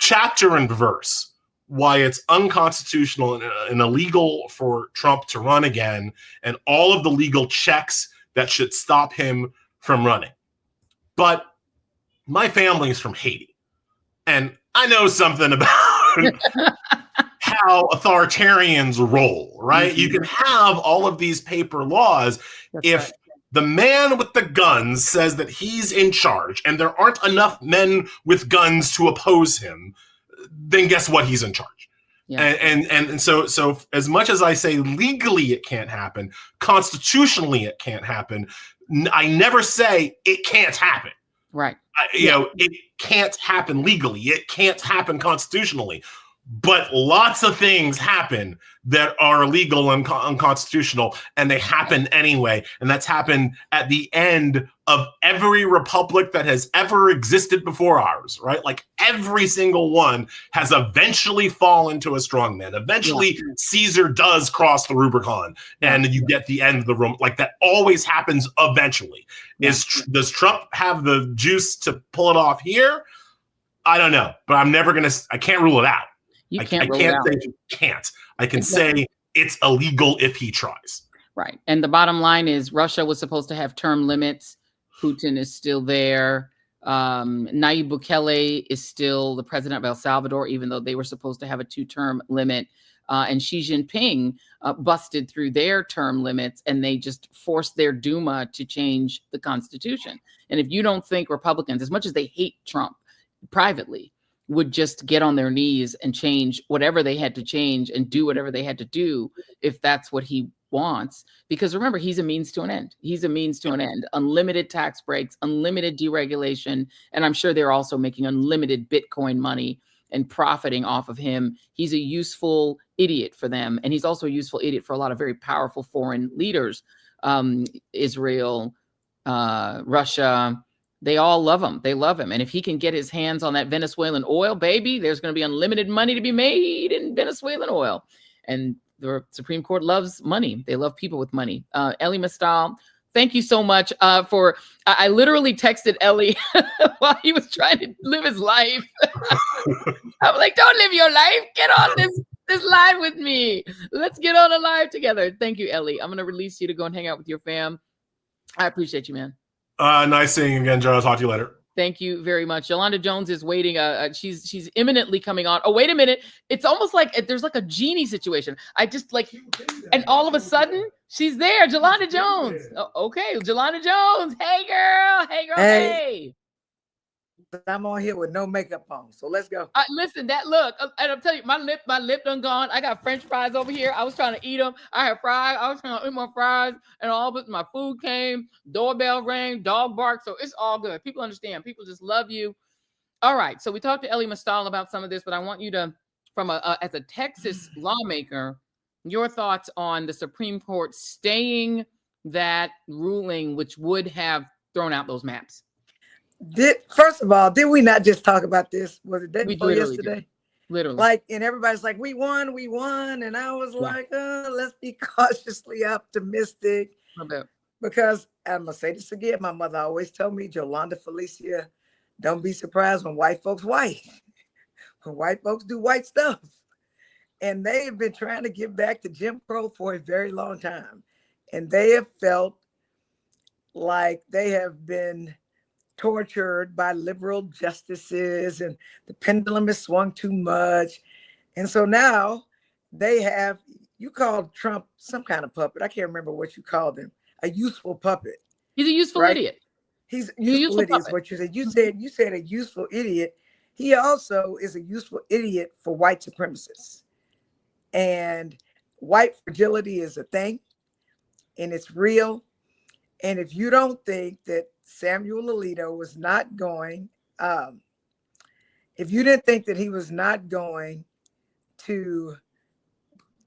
chapter and verse why it's unconstitutional and illegal for Trump to run again, and all of the legal checks that should stop him from running. But my family is from Haiti, and I know something about how authoritarians roll, right? Mm-hmm. You can have all of these paper laws. That's if right. The man with the guns says that he's in charge and there aren't enough men with guns to oppose him, then guess what? He's in charge. Yeah. And so as much as I say legally it can't happen, constitutionally it can't happen, I never say it can't happen. Right. It can't happen legally. It can't happen constitutionally. But lots of things happen that are illegal and unconstitutional, and they happen anyway. And that's happened at the end of every republic that has ever existed before ours, right? Like every single one has eventually fallen to a strongman. Eventually, Caesar does cross the Rubicon, and you get the end of the room. Like that always happens eventually. Does Trump have the juice to pull it off here? I don't know, but I can't rule it out. You I can't roll it can't out. say he can't. I can say it's illegal if he tries. Right. And the bottom line is Russia was supposed to have term limits. Putin is still there. Nayib Bukele is still the president of El Salvador, even though they were supposed to have a 2-term limit. And Xi Jinping busted through their term limits, and they just forced their Duma to change the constitution. And if you don't think Republicans, as much as they hate Trump privately, would just get on their knees and change whatever they had to change and do whatever they had to do if that's what he wants. Because remember, he's a means to an end. He's a means to an end. Unlimited tax breaks, unlimited deregulation. And I'm sure they're also making unlimited Bitcoin money and profiting off of him. He's a useful idiot for them. And he's also a useful idiot for a lot of very powerful foreign leaders. Israel, Russia, they all love him. They love him. And if he can get his hands on that Venezuelan oil, baby, there's going to be unlimited money to be made in Venezuelan oil. And the Supreme Court loves money. They love people with money. Elie Mystal, thank you so much for, I literally texted Elie while he was trying to live his life. I'm like, don't live your life. Get on this live with me. Let's get on a live together. Thank you, Elie. I'm going to release you to go and hang out with your fam. I appreciate you, man. Nice seeing you again, Joe. I'll talk to you later. Thank you very much. Yolanda Jones is waiting. She's imminently coming on. Oh, wait a minute. It's almost like there's like a genie situation. I just like, and all of a sudden she's there. Yolanda Jones. Oh, okay. Yolanda Jones. Hey, girl. Hey, girl. Hey. I'm on here with no makeup on, so let's go. Listen, that look, and I'm telling you, my lip done gone. I got French fries over here. I was trying to eat them. I had fries. I was trying to eat my fries, and all of it, my food came. Doorbell rang. Dog barked. So it's all good. People understand. People just love you. All right. So we talked to Elie Mystal about some of this, but I want you to, as a Texas lawmaker, your thoughts on the Supreme Court staying that ruling, which would have thrown out those maps. First of all, did we not just talk about this? Was it day before yesterday? Did. Literally. Like, and everybody's like, we won. And I was like, let's be cautiously optimistic. Because I'm going to say this again. My mother always told me, Jolanda Felicia, don't be surprised when white folks white. When white folks do white stuff. And they have been trying to get back to Jim Crow for a very long time. And they have felt like they have been tortured by liberal justices, and the pendulum has swung too much. And so now they have, you called Trump some kind of puppet. I can't remember what you called him. A useful puppet. He's a useful idiot. He's a useful idiot is what you said. You said a useful idiot. He also is a useful idiot for white supremacists. And white fragility is a thing, and it's real. And if you don't think that Samuel Alito was not going, if you didn't think that he was not going to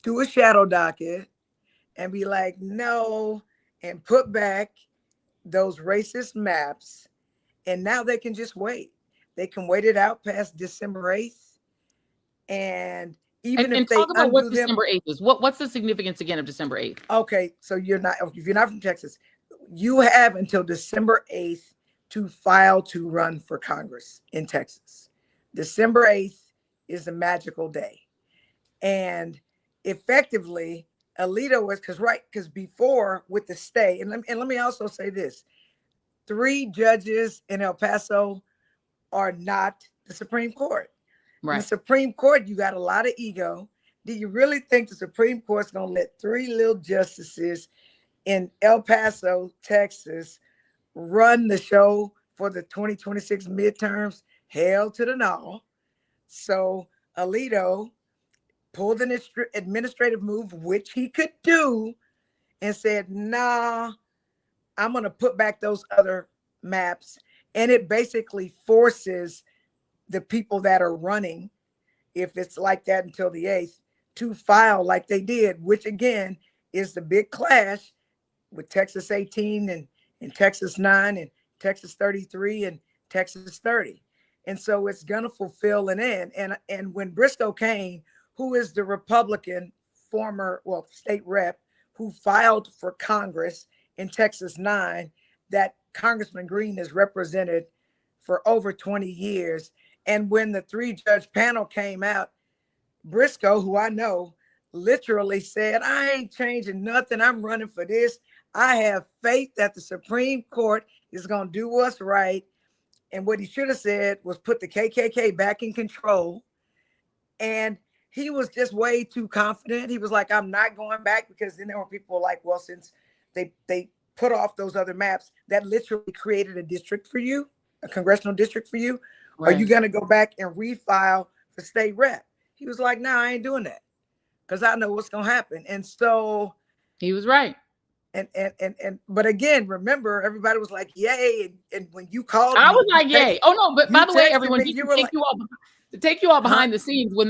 do a shadow docket and be like, no, and put back those racist maps, and now they can just wait. They can wait it out past December 8th. And even if they talk about what undo them, December 8th is. What's the significance again of December 8th? Okay, so if you're not from Texas, you have until December 8th to file to run for Congress in Texas. December 8th is a magical day. And effectively, Alito was, because before with the stay, and let me also say this, 3 judges in El Paso are not the Supreme Court. Right. In the Supreme Court, you got a lot of ego. Do you really think the Supreme Court's going to let 3 little justices in El Paso, Texas, run the show for the 2026 midterms? Hell to the no. So Alito pulled an administrative move, which he could do, and said, nah, I'm going to put back those other maps. And it basically forces the people that are running, if it's like that until the 8th, to file like they did, which again is the big clash with Texas 18 and Texas 9 and Texas 33 and Texas 30. And so it's going to fulfill an end. And when Briscoe Cain, who is the Republican state rep who filed for Congress in Texas 9, that Congressman Green has represented for over 20 years. And when the 3-judge panel came out, Briscoe, who I know, literally said, I ain't changing nothing. I'm running for this. I have faith that the Supreme Court is going to do what's right. And what he should have said was put the KKK back in control. And he was just way too confident. He was like, I'm not going back, because then there were people like, well, since they put off those other maps, that literally created a district for you, a congressional district for you. Right. Are you going to go back and refile for state rep? He was like, no, I ain't doing that, because I know what's going to happen. And so he was right. But again, remember, everybody was like, yay. And when you called, I was like, yay. Oh no, but by the way, everyone, to take you all behind the scenes, when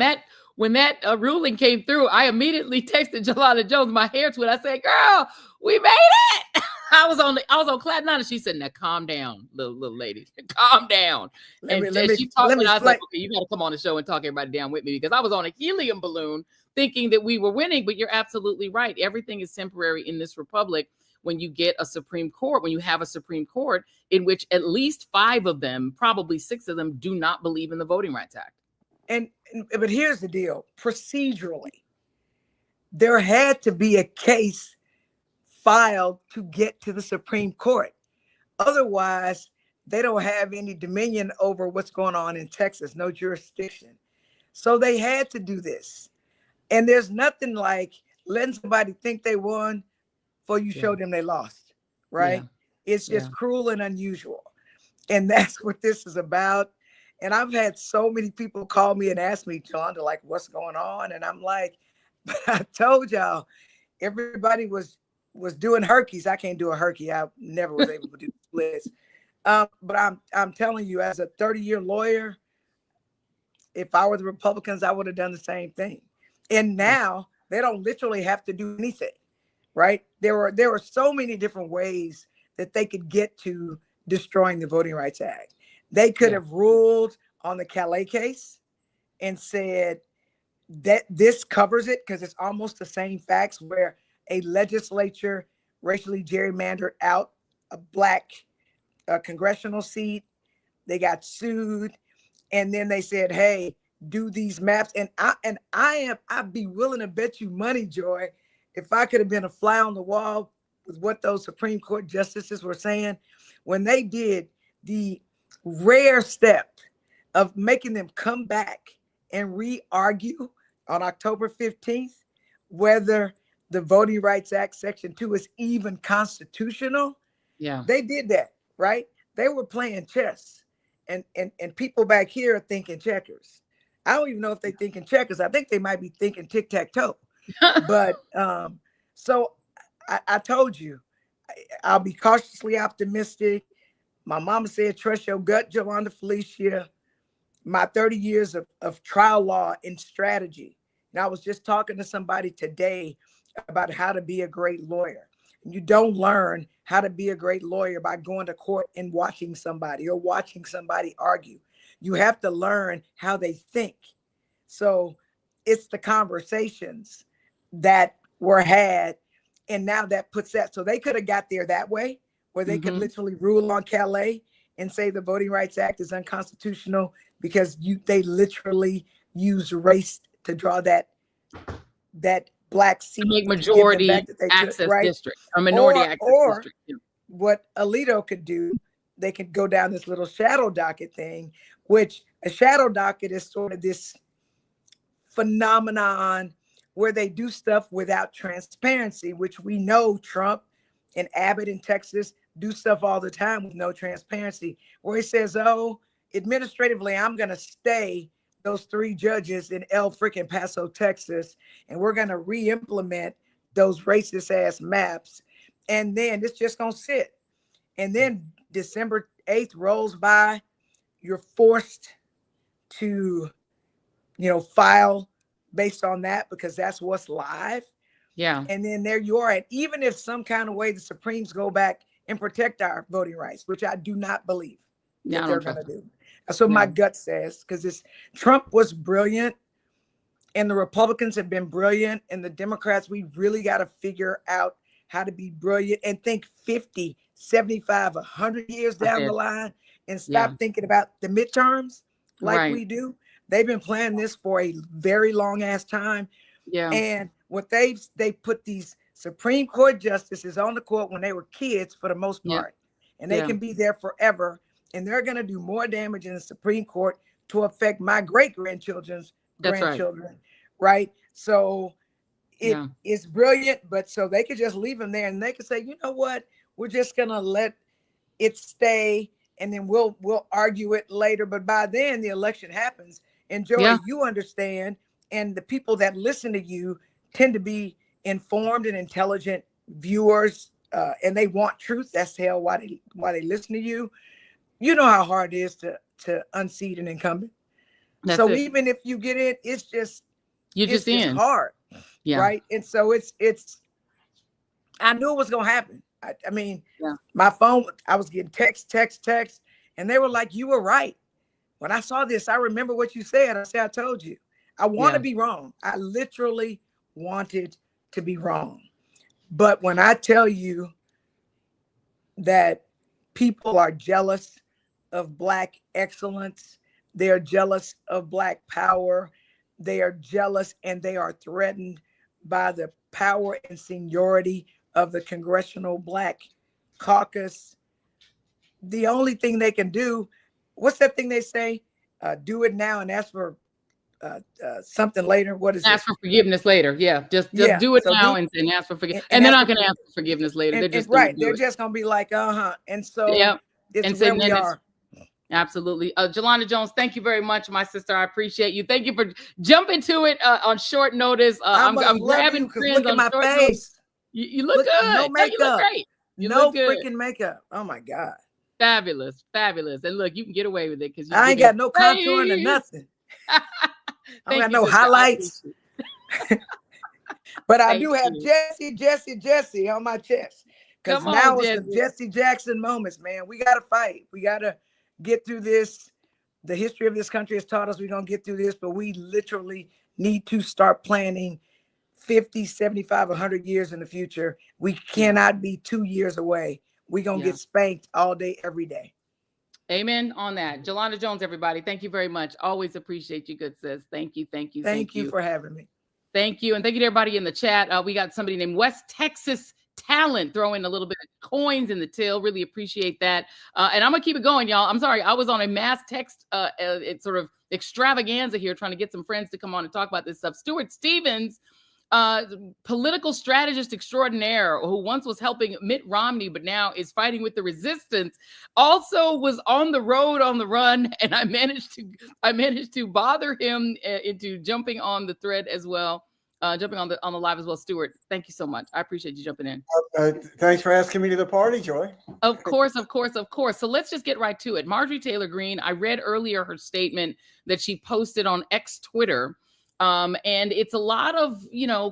that ruling came through, I immediately texted Jelana Jones, my hair twin. I said, girl, we made it. I was on cloud nine, and she said, now calm down, little lady, calm down. And she talked, and I was like, okay, you got to come on the show and talk everybody down with me, because I was on a helium balloon thinking that we were winning. But you're absolutely right. Everything is temporary in this republic. When you get a Supreme Court, when you have a Supreme Court in which at least 5 of them, probably 6 of them, do not believe in the Voting Rights Act. But here's the deal. Procedurally, there had to be a case filed to get to the Supreme Court. Otherwise, they don't have any dominion over what's going on in Texas, no jurisdiction. So they had to do this. And there's nothing like letting somebody think they won before you show them they lost, right? Yeah. It's just cruel and unusual. And that's what this is about. And I've had so many people call me and ask me, John, like, what's going on? And I'm like, but I told y'all, everybody was doing herkies. I can't do a herky. I never was able to do splits. But I'm telling you, as a 30-year lawyer, if I were the Republicans, I would have done the same thing. And now they don't literally have to do anything, right? There were so many different ways that they could get to destroying the Voting Rights Act. They could have ruled on the Calais case and said that this covers it, because it's almost the same facts, where a legislature racially gerrymandered out a Black congressional seat. They got sued, and then they said, hey, do these maps. And I'd be willing to bet you money, Joy, if I could have been a fly on the wall with what those Supreme Court justices were saying, when they did the rare step of making them come back and re-argue on October 15th whether the Voting Rights Act Section 2 is even constitutional. Yeah, they did that, right? They were playing chess, and people back here are thinking checkers. I don't even know if they thinking checkers. I think they might be thinking tic-tac-toe. But so I told you, I'll be cautiously optimistic. My mama said, trust your gut, Jolanda Felicia. My 30 years of trial law and strategy. And I was just talking to somebody today about how to be a great lawyer. And you don't learn how to be a great lawyer by going to court and watching somebody or watching somebody argue. You have to learn how they think. So it's the conversations that were had. And now that puts that, so they could have got there that way, where they could literally rule on Calais and say the Voting Rights Act is unconstitutional because they literally use race to draw that Black seat. To make majority access district or minority access district. Yeah. What Alito could do, they could go down this little shadow docket thing, which a shadow docket is sort of this phenomenon where they do stuff without transparency, which we know Trump and Abbott in Texas do stuff all the time with no transparency, where he says, oh, administratively, I'm going to stay those 3 judges in El freaking Paso, Texas, and we're going to re-implement those racist ass maps. And then it's just going to sit. And then December 8th rolls by, you're forced to, file based on that, because that's what's live. Yeah. And then there you are. And even if some kind of way the Supremes go back and protect our voting rights, which I do not believe that they're going to do. That's what my gut says, because Trump was brilliant and the Republicans have been brilliant, and the Democrats, we really got to figure out how to be brilliant and think 50, 75, 100 years down the line, and stop thinking about the midterms like Right. we do. They've been planning this for a very long ass time. Yeah. And what they put these Supreme Court justices on the court when they were kids for the most Yeah. part, and they Yeah. can be there forever. And they're going to do more damage in the Supreme Court to affect my great-grandchildren's That's right. grandchildren, right? So Yeah. it's brilliant, but so they could just leave them there and they could say, you know what, we're just going to let it stay, and then we'll argue it later. But by then the election happens. And Joy, Yeah. you understand, and the people that listen to you tend to be informed and intelligent viewers, and they want truth. That's hell why they listen to you. You know how hard it is to unseat an incumbent. That's So it. even if you get in, it's just hard. Yeah. Right. And so it's I knew it was gonna happen. I mean, Yeah. my phone, I was getting text, and they were like, you were right. When I saw this, I remember what you said. I said, I told you. I want to be wrong. I literally wanted to be wrong. But when I tell you that people are jealous of Black excellence, they're jealous of Black power, they are jealous and they are threatened by the power and seniority of the Congressional Black Caucus. The only thing they can do, what's that thing they say? Do it now and ask for something later. What is ask for forgiveness later? Yeah, just Yeah, do it so now do- and ask for forgiveness. and And they're ask not for- going to ask for forgiveness later. They're just right. gonna do They're it. just gonna be like, And so Yeah. it's And so where we then it's- are. Absolutely. Jolanda Jones, thank you very much, my sister. I appreciate you. Thank you for jumping to it on short notice. I'm grabbing because friends look at on my short face. notice. You look good. No No, you look makeup. great. You No look good. freaking makeup. Oh my God. Fabulous. Fabulous. And look, you can get away with it because I ain't got no contouring or nothing. I don't got no highlights. But I do have Jesse on my chest. Because Come on, now it's the Jesse. Jesse Jackson moments, man. We got to fight. We got to get through this. The history of this country has taught us we're going to get through this, but we literally need to start planning 50, 75, 100 years in the future. We cannot be 2 years away. We're going to get spanked all day, every day. Amen on that. Jolanda Jones, everybody. Thank you very much. Always appreciate you, good sis. Thank you. Thank you. Thank you for having me. Thank you. And thank you to everybody in the chat. We got somebody named West Texas Talent throwing a little bit of coins in the till. Really appreciate that. And I'm going to keep it going, y'all. I'm sorry. I was on a mass text it's sort of extravaganza here trying to get some friends to come on and talk about this stuff. Stuart Stevens, political strategist extraordinaire who once was helping Mitt Romney, but now is fighting with the resistance, also was on the road on the run. And I managed to bother him into jumping on the thread as well. Jumping on the live as well. Stuart, thank you so much. I appreciate you jumping in. Thanks for asking me to the party, Joy. Of course. So let's just get right to it. Marjorie Taylor Green, I read earlier her statement that she posted on X Twitter. And it's a lot of,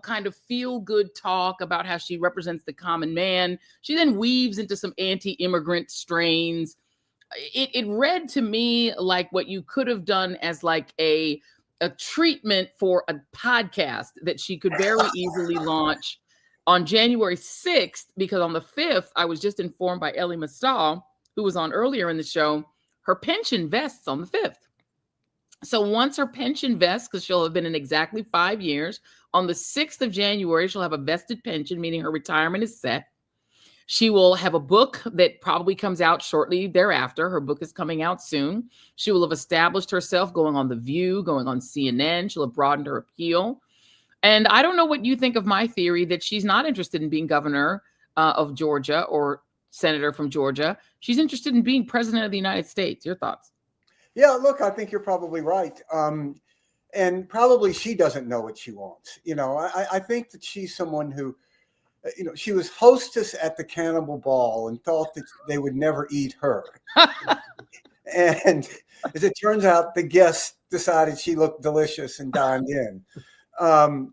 kind of feel good talk about how she represents the common man. She then weaves into some anti-immigrant strains. It read to me like what you could have done as like a treatment for a podcast that she could very easily launch on January 6th, because on the 5th, I was just informed by Ellie Mastal, who was on earlier in the show, her pension vests on the 5th. So once her pension vests, because she'll have been in exactly 5 years, on the 6th of January, she'll have a vested pension, meaning her retirement is set. She will have a book that probably comes out shortly thereafter. Her book is coming out soon. She will have established herself going on The View, going on CNN. She'll have broadened her appeal. And I don't know what you think of my theory that she's not interested in being governor of Georgia or senator from Georgia. She's interested in being president of the United States. Your thoughts? Yeah, look, I think you're probably right. And probably she doesn't know what she wants. I think that she's someone who, she was hostess at the cannibal ball and thought that they would never eat her. And as it turns out, the guests decided she looked delicious and dined in. I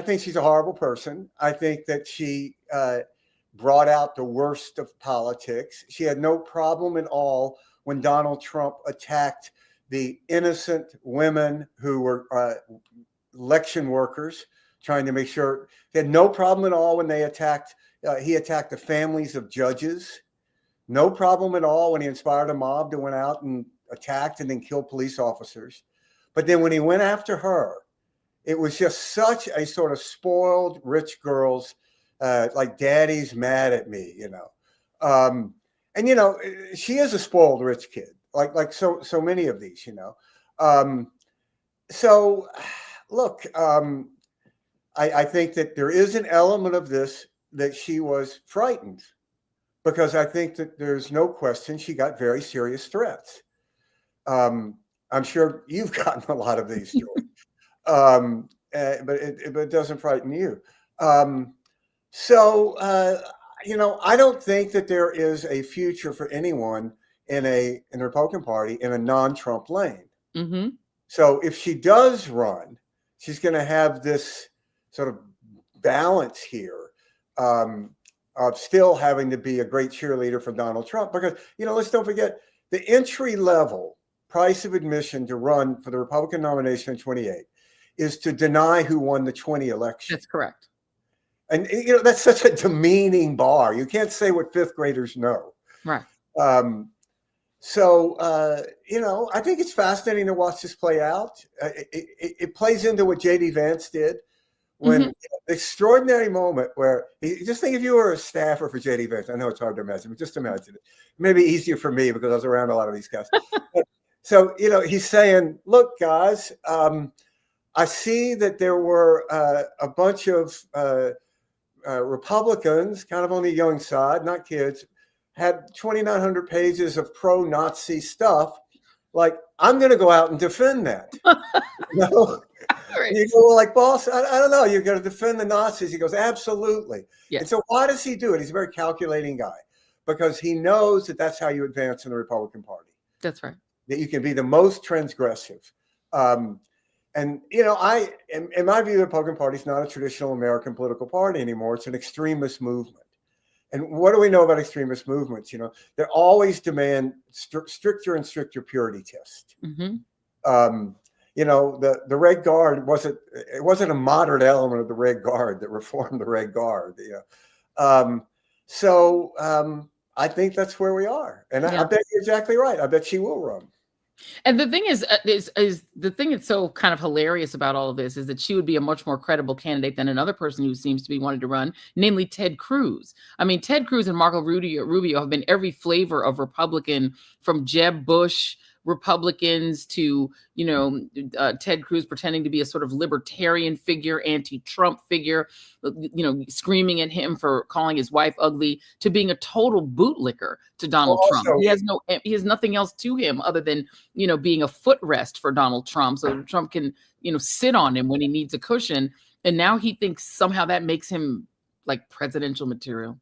think she's a horrible person. I think that she brought out the worst of politics. She had no problem at all when Donald Trump attacked the innocent women who were election workers, trying to make sure. He had no problem at all when he attacked the families of judges No problem at all when he inspired a mob to went out and attacked and then killed police officers. But then when he went after her, it was just such a sort of spoiled rich girl's, like daddy's mad at me, and she is a spoiled rich kid, like so many of these, So look, I think that there is an element of this that she was frightened, because I think that there's no question she got very serious threats. I'm sure you've gotten a lot of these stories, but it doesn't frighten you. I don't think that there is a future for anyone in the Republican Party in a non-Trump lane. Mm-hmm. So if she does run, she's going to have this sort of balance here of still having to be a great cheerleader for Donald Trump, because, let's don't forget the entry level price of admission to run for the Republican nomination in 28 is to deny who won the 20 election. That's correct. And, that's such a demeaning bar. You can't say what fifth graders know. Right. I think it's fascinating to watch this play out. It plays into what J.D. Vance did when the extraordinary moment where just think if you were a staffer for J.D. Vance. I know it's hard to imagine, but just imagine it. Maybe easier for me because I was around a lot of these guys. So, he's saying, look, guys, I see that there were a bunch of Republicans, kind of on the young side, not kids, had 2,900 pages of pro-Nazi stuff. Like, I'm going to go out and defend that. Right. You go, like, boss, I don't know. You're going to defend the Nazis. He goes, absolutely. Yes. And so why does he do it? He's a very calculating guy, because he knows that that's how you advance in the Republican Party. That's right. That you can be the most transgressive. In my view, the Republican Party is not a traditional American political party anymore. It's an extremist movement. And what do we know about extremist movements? They always demand stricter and stricter purity tests. Mm-hmm. The Red Guard wasn't a moderate element of the Red Guard that reformed the Red Guard. I think that's where we are. And I bet you're exactly right. I bet she will run. And the thing is the thing that's so kind of hilarious about all of this is that she would be a much more credible candidate than another person who seems to be wanting to run, namely Ted Cruz. I mean, Ted Cruz and Marco Rubio have been every flavor of Republican, from Jeb Bush Republicans to, Ted Cruz pretending to be a sort of libertarian figure, anti-Trump figure, screaming at him for calling his wife ugly, to being a total bootlicker to Donald Trump. He has nothing else to him other than, being a footrest for Donald Trump. So Trump can, sit on him when he needs a cushion. And now he thinks somehow that makes him like presidential material.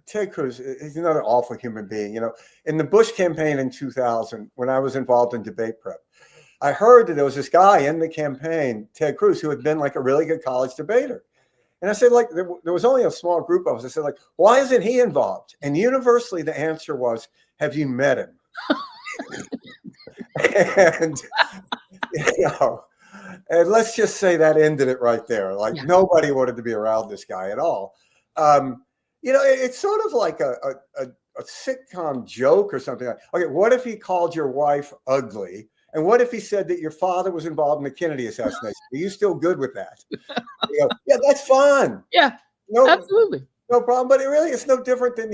Ted Cruz is another awful human being. In the Bush campaign in 2000, when I was involved in debate prep, I heard that there was this guy in the campaign, Ted Cruz, who had been like a really good college debater. And I said, like, there was only a small group of us. I said, like, why isn't he involved? And universally, the answer was, have you met him? And, and let's just say that ended it right there. Like, nobody wanted to be around this guy at all. It's sort of like a sitcom joke or something. Okay, what if he called your wife ugly? And what if he said that your father was involved in the Kennedy assassination? Are you still good with that? Yeah, that's fun. Yeah, absolutely. No problem. But it's no different than,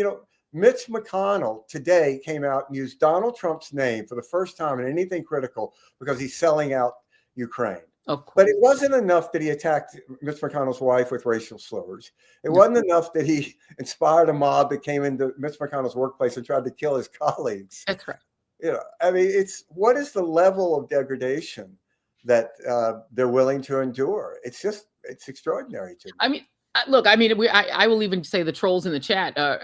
Mitch McConnell today came out and used Donald Trump's name for the first time in anything critical because he's selling out Ukraine. But it wasn't enough that he attacked Mitch McConnell's wife with racial slurs. It wasn't enough that he inspired a mob that came into Mitch McConnell's workplace and tried to kill his colleagues. That's right. What is the level of degradation that they're willing to endure? It's extraordinary to me. I mean, look, I will even say the trolls in the chat, there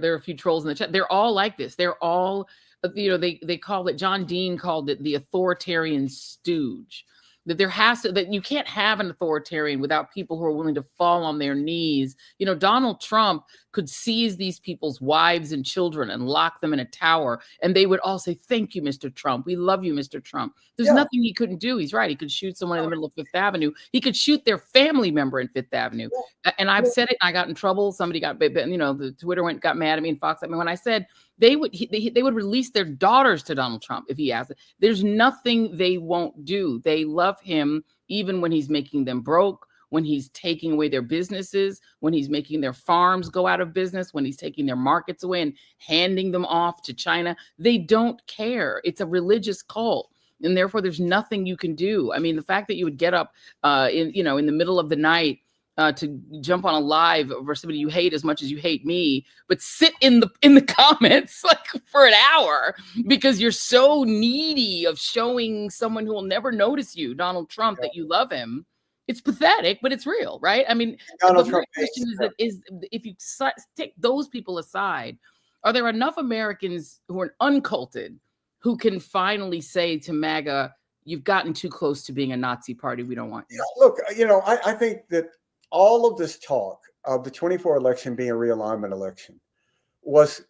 are a few trolls in the chat. They're all like this. They're all, they call it, John Dean called it the authoritarian stooge. that there has to, that you can't have an authoritarian without people who are willing to fall on their knees. You know, Donald Trump could seize these people's wives and children and lock them in a tower, and they would all say, "Thank you, Mr. Trump. We love you, Mr. Trump." There's nothing he couldn't do. He's right. He could shoot someone in the middle of Fifth Avenue. He could shoot their family member in Fifth Avenue. And I've said it, and I got in trouble. Somebody got, you know, the Twitter got mad at me and Fox at me when I said they would release their daughters to Donald Trump if he asked it. There's nothing they won't do. They love him even when he's making them broke, when he's taking away their businesses, when he's making their farms go out of business, when he's taking their markets away and handing them off to China. They don't care. It's a religious cult. And therefore, there's nothing you can do. I mean, the fact that you would get up in the middle of the night to jump on a live over somebody you hate as much as you hate me, but sit in the comments like for an hour because you're so needy of showing someone who will never notice you, Donald Trump, that you love him. It's pathetic, but it's real, right? I mean, the question is if you take those people aside, are there enough Americans who are unculted who can finally say to MAGA, "You've gotten too close to being a Nazi party. We don't want you"? Look, I think that all of this talk of the 24 election being a realignment election was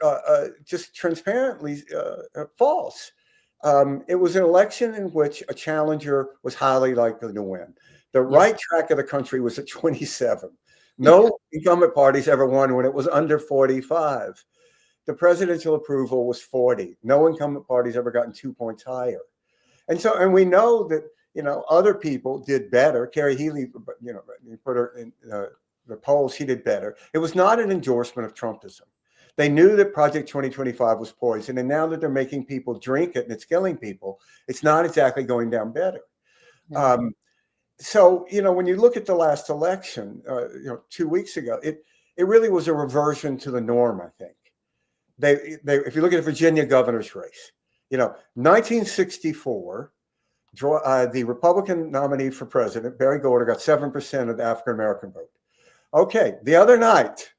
just transparently false. It was an election in which a challenger was highly likely to win. The right track of the country was at 27. No incumbent parties ever won when it was under 45. The presidential approval was 40. No incumbent parties ever gotten 2 points higher. And we know that, other people did better. Carrie Healy, you put her in the polls, she did better. It was not an endorsement of Trumpism. They knew that Project 2025 was poison. And now that they're making people drink it and it's killing people, it's not exactly going down better. So, when you look at the last election, 2 weeks ago, it really was a reversion to the norm, I think. If you look at the Virginia governor's race, 1964, the Republican nominee for president, Barry Goldwater, got 7% of the African-American vote. Okay, the other night,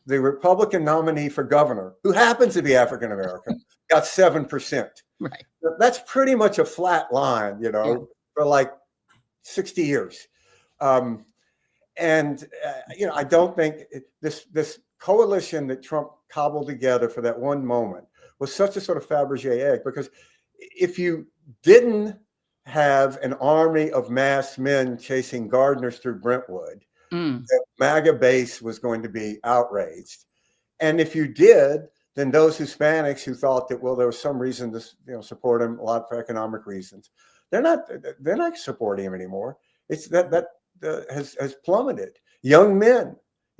the Republican nominee for governor, who happens to be African-American, got 7%. Right. That's pretty much a flat line, for like 60 years. I don't think this coalition that Trump cobbled together for that one moment was such a sort of Fabergé egg, because if you didn't have an army of masked men chasing gardeners through Brentwood, the MAGA base was going to be outraged. And if you did, then those Hispanics who thought that, well, there was some reason to support him, a lot for economic reasons, they're not supporting him anymore. It's that has plummeted. Young men,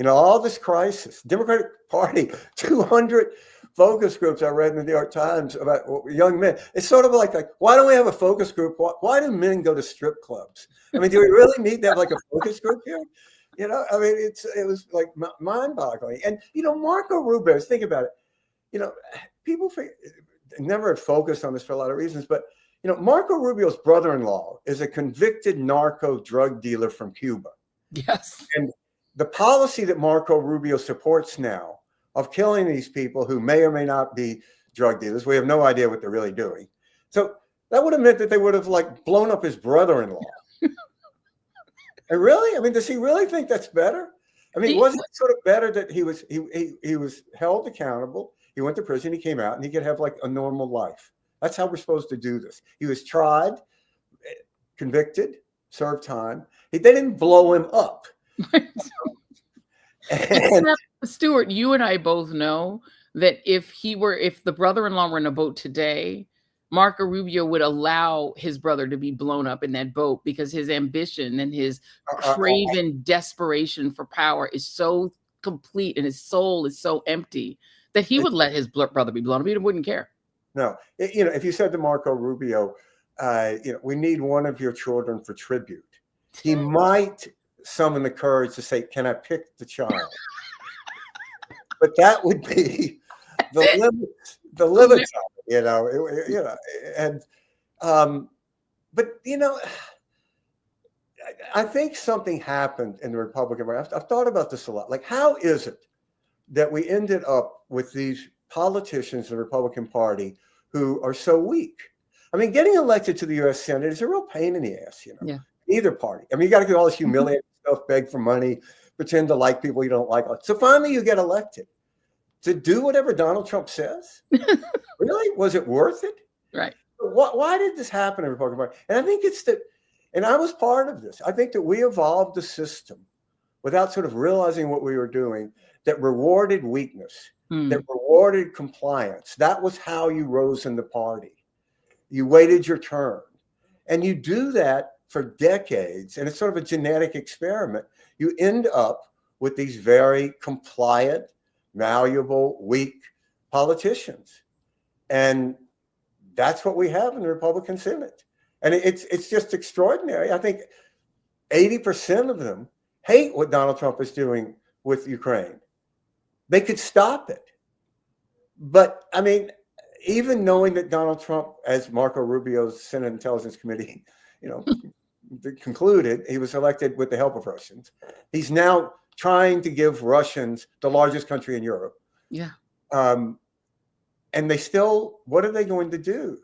all this crisis, Democratic Party, 200 focus groups I read in the New York Times about young men. It's sort of like why don't we have a focus group? Why do men go to strip clubs? I mean, do we really need to have like a focus group here? I mean, it was like mind-boggling. And, Marco Rubio, think about it. People never had focused on this for a lot of reasons, but, Marco Rubio's brother-in-law is a convicted narco drug dealer from Cuba. Yes. And the policy that Marco Rubio supports now of killing these people who may or may not be drug dealers, we have no idea what they're really doing. So that would have meant that they would have blown up his brother-in-law. And really? I mean, does he really think that's better? I mean, wasn't it sort of better that he was held accountable? He went to prison, he came out, and he could have a normal life. That's how we're supposed to do this. He was tried, convicted, served time. They didn't blow him up. And Stuart, you and I both know that if the brother-in-law were in a boat today, Marco Rubio would allow his brother to be blown up in that boat because his ambition and his craven desperation for power is so complete and his soul is so empty that he would let his brother be blown up. He wouldn't care. No, if you said to Marco Rubio, we need one of your children for tribute, he might summon the courage to say, "Can I pick the child?" But that would be the limits of it, but I think something happened in the Republican Party. I've thought about this a lot. How is it that we ended up with these politicians in the Republican Party who are so weak? I mean, getting elected to the U.S. Senate is a real pain in the ass, Yeah. Either party. I mean, you got to do all this humiliating stuff, beg for money, pretend to like people you don't like. So finally you get elected to do whatever Donald Trump says. Really? Was it worth it? Right. Why did this happen in the Republican Party? And I think it's that, and I was part of this. I think that we evolved a system without sort of realizing what we were doing that rewarded weakness, that rewarded compliance. That was how you rose in the party. You waited your turn. And you do that for decades, and it's sort of a genetic experiment. You end up with these very compliant, malleable, weak politicians. And that's what we have in the Republican Senate. And it's just extraordinary. I think 80% of them hate what Donald Trump is doing with Ukraine. They could stop it. But I mean, even knowing that Donald Trump, as Marco Rubio's Senate Intelligence Committee, concluded, he was elected with the help of Russians. He's now trying to give Russians, the largest country in Europe. Yeah. And they still, what are they going to do?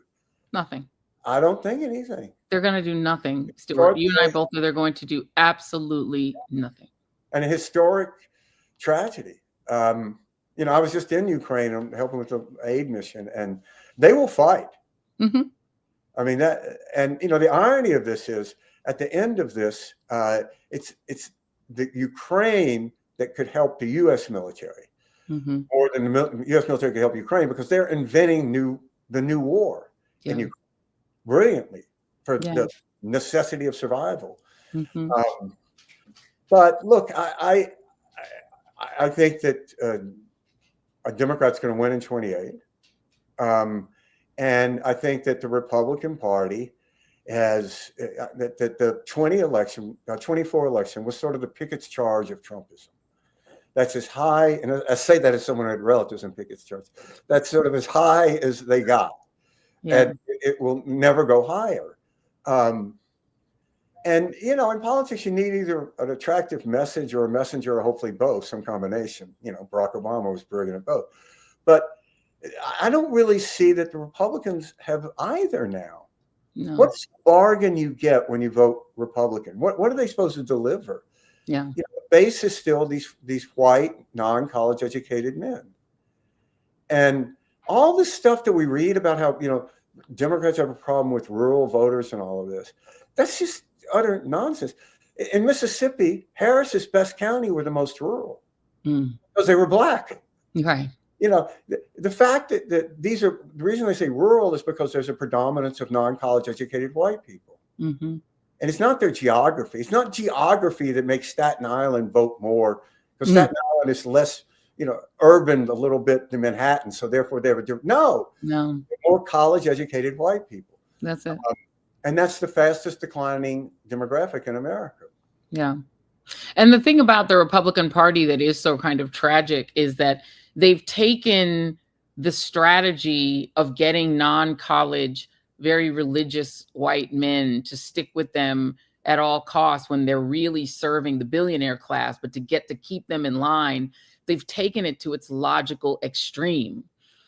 Nothing. I don't think anything. They're going to do nothing, Stuart. You and I both know they're going to do absolutely nothing. And a historic tragedy. I was just in Ukraine. I'm helping with the aid mission, and they will fight. Mm-hmm. I mean, the irony of this is, at the end of this, it's the Ukraine that could help the U.S. military more than the U.S. military could help Ukraine, because they're inventing the new war in Ukraine brilliantly for the necessity of survival. Mm-hmm. But look, I think that a Democrat's going to win in 28. And I think that the Republican Party has that the 24 election was sort of the Pickett's charge of Trumpism. That's as high, and I say that as someone who had relatives in Pickett's charge. That's sort of as high as they got, and it will never go higher. And in politics, you need either an attractive message or a messenger, or hopefully both, some combination. Barack Obama was brilliant at both, but I don't really see that the Republicans have either now. No. What's the bargain you get when you vote Republican? What are they supposed to deliver? Yeah, the base is still these white, non-college educated men, and all this stuff that we read about how Democrats have a problem with rural voters and all of this. That's just utter nonsense. In Mississippi, Harris's best county were the most rural because they were black. Right. The fact that these are, the reason they say rural is because there's a predominance of non-college educated white people. Mm-hmm. And it's not their geography. It's not geography that makes Staten Island vote more, because Staten Island is less, urban a little bit than Manhattan. So therefore they have a different, no, more college educated white people. That's it. And that's the fastest declining demographic in America. Yeah. And the thing about the Republican Party that is so kind of tragic is that they've taken the strategy of getting non-college, very religious white men to stick with them at all costs when they're really serving the billionaire class, but to keep them in line, they've taken it to its logical extreme.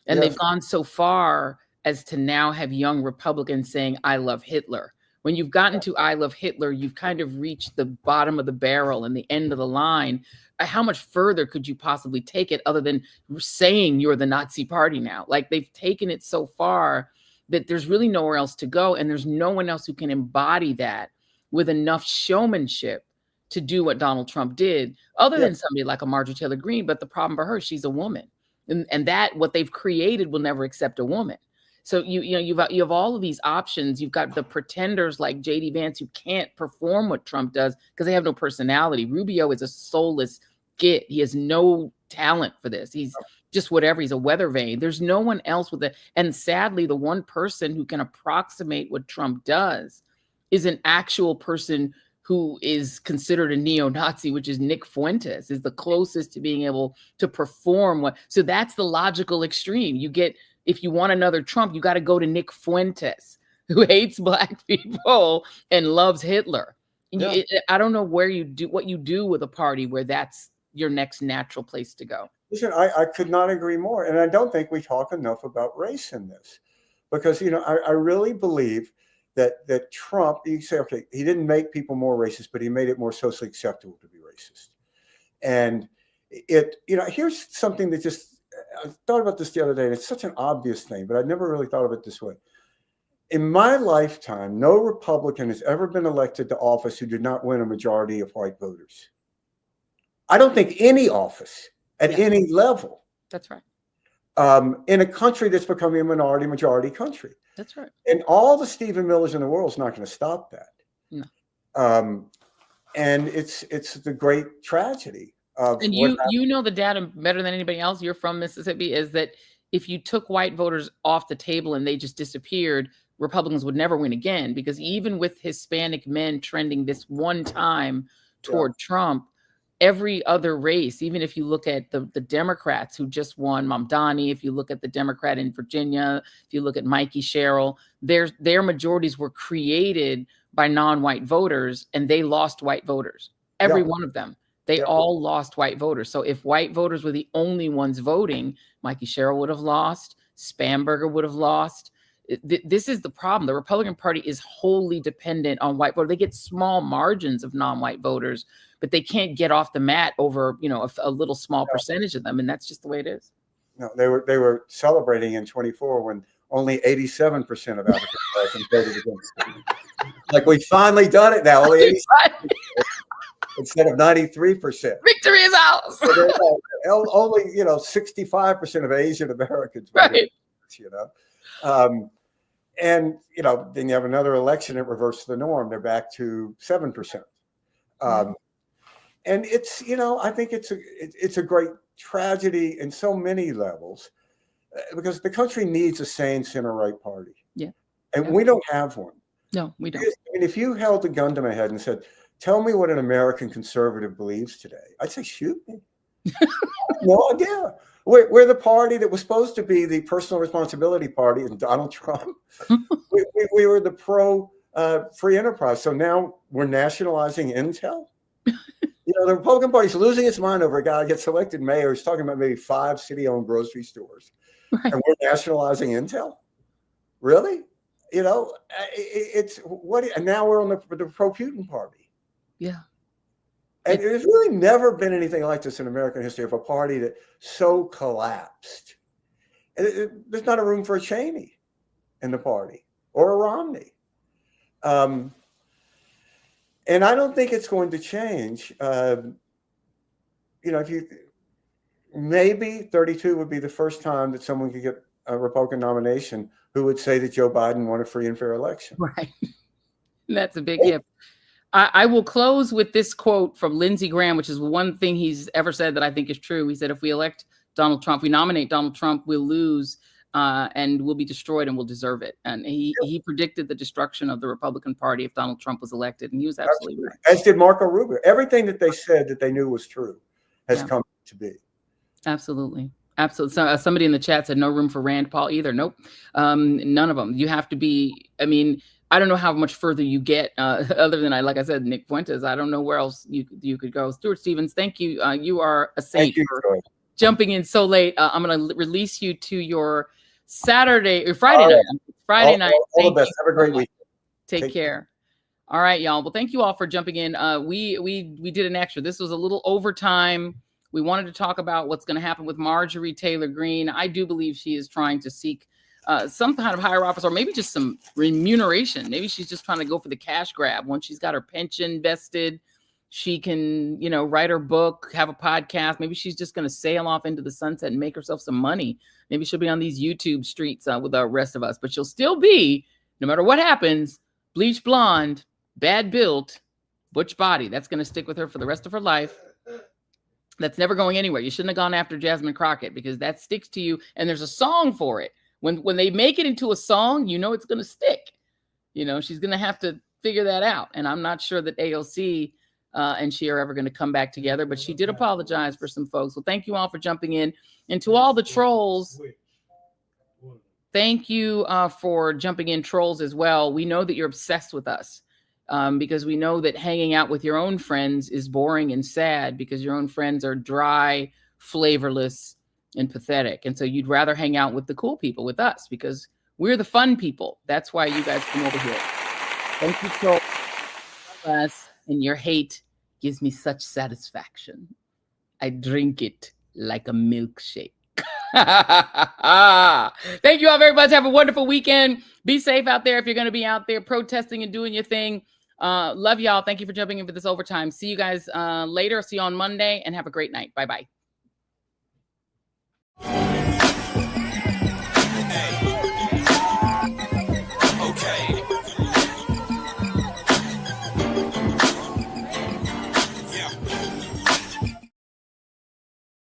And they've gone so far as to now have young Republicans saying, "I love Hitler." When you've gotten to "I love Hitler," you've kind of reached the bottom of the barrel and the end of the line. How much further could you possibly take it other than saying you're the Nazi party now? Like, they've taken it so far that there's really nowhere else to go. And there's no one else who can embody that with enough showmanship to do what Donald Trump did, other than somebody like a Marjorie Taylor Green. But the problem for her, she's a woman. And that what they've created will never accept a woman. So you have all of these options. You've got the pretenders like J.D. Vance who can't perform what Trump does because they have no personality. Rubio is a soulless git. He has no talent for this. He's just whatever. He's a weather vane. There's no one else with it. And sadly, the one person who can approximate what Trump does is an actual person who is considered a neo-Nazi, which is Nick Fuentes, is the closest to being able to perform what. So that's the logical extreme. You get, if you want another Trump, you got to go to Nick Fuentes, who hates black people and loves Hitler. Yeah. I don't know what you do with a party where that's your next natural place to go. Listen, I could not agree more. And I don't think we talk enough about race in this. because, you know, I really believe that Trump, you say, okay, he didn't make people more racist, but he made it more socially acceptable to be racist. And it, you know, here's something that just, I thought about this the other day, and it's such an obvious thing, but I never really thought of it this way. In my lifetime, no Republican has ever been elected to office who did not win a majority of white voters. I don't think any office at any level. That's right. In a country that's becoming a majority country. That's right. And all the Stephen Millers in the world is not going to stop that. No. And it's the great tragedy of. And you know the data better than anybody else. You're from Mississippi. Is that if you took white voters off the table and they just disappeared, Republicans would never win again, because even with Hispanic men trending this one time toward Trump, every other race, even if you look at the Democrats who just won, Mamdani, if you look at the Democrat in Virginia, if you look at Mikey Sherrill, their majorities were created by non-white voters, and they lost white voters. Every one of them. They all lost white voters. So if white voters were the only ones voting, Mikey Sherrill would have lost, Spamberger would have lost. This is the problem. The Republican Party is wholly dependent on white voters. They get small margins of non-white voters, but they can't get off the mat over, you know, a little small percentage of them. And that's just the way it is. No, they were celebrating in 24 when only 87% of African Americans voted against them. Like, we've finally done it now. Only 87% instead of 93%. Victory is ours. Only, you know, 65% of Asian Americans voted, you know. And, you know, then you have another election that reversed the norm. They're back to 7%. And it's, you know, I think it's a great tragedy in so many levels, because the country needs a sane center-right party. Yeah. And we don't have one. No, we don't. I mean, if you held a gun to my head and said, tell me what an American conservative believes today, I'd say, shoot me. No idea. We're the party that was supposed to be the personal responsibility party in Donald Trump. we were the pro free enterprise. So now we're nationalizing Intel. You know, the Republican Party is losing its mind over a guy who gets elected mayor who's talking about maybe 5 city-owned grocery stores. And we're nationalizing Intel? Really? You know, it's what? And now we're on the pro-Putin party. Yeah. And there's really never been anything like this in American history, of a party that so collapsed. And there's not a room for a Cheney in the party or a Romney. And I don't think it's going to change. You know, maybe 32 would be the first time that someone could get a Republican nomination who would say that Joe Biden won a free and fair election. Right. That's a big if. I will close with this quote from Lindsey Graham, which is one thing he's ever said that I think is true. He said, if we elect Donald Trump, we nominate Donald Trump, we'll lose and we'll be destroyed, and we'll deserve it. And he predicted the destruction of the Republican Party if Donald Trump was elected. And he was absolutely right. As did Marco Rubio. Everything that they said that they knew was true has come to be. Absolutely. Absolutely. So, somebody in the chat said no room for Rand Paul either. Nope. None of them. You have to be, I mean, I don't know how much further you get other than like I said, Nick Fuentes. I don't know where else you could go. Stuart Stevens, thank you. You are a saint for jumping in so late. I'm going to release you to your Saturday or Friday night. Friday night. All the best. Have a great week. Take care. All right, y'all. Well, thank you all for jumping in. We did an extra. This was a little overtime. We wanted to talk about what's going to happen with Marjorie Taylor Green. I do believe she is trying to seek some kind of higher office, or maybe just some remuneration. Maybe she's just trying to go for the cash grab. Once she's got her pension vested, she can, you know, write her book, have a podcast. Maybe she's just going to sail off into the sunset and make herself some money. Maybe she'll be on these YouTube streets with the rest of us, but she'll still be, no matter what happens, bleach blonde, bad built, butch body. That's going to stick with her for the rest of her life. That's never going anywhere. You shouldn't have gone after Jasmine Crockett, because that sticks to you. And there's a song for it. When they make it into a song, you know it's going to stick. You know, she's going to have to figure that out. And I'm not sure that AOC and she are ever going to come back together, but she did apologize for some folks. Well, thank you all for jumping in. And to all the trolls, thank you for jumping in, trolls, as well. We know that you're obsessed with us because we know that hanging out with your own friends is boring and sad, because your own friends are dry, flavorless, and pathetic. And so you'd rather hang out with the cool people, with us, because We're the fun people. That's why you guys come over here. Thank you so much. And your hate gives me such satisfaction. I drink it like a milkshake. Thank you all very much. Have a wonderful weekend. Be safe out there if you're going to be out there protesting and doing your thing. Love y'all. Thank you for jumping in for this overtime. See you guys later. See you on Monday and have a great night. Bye-bye.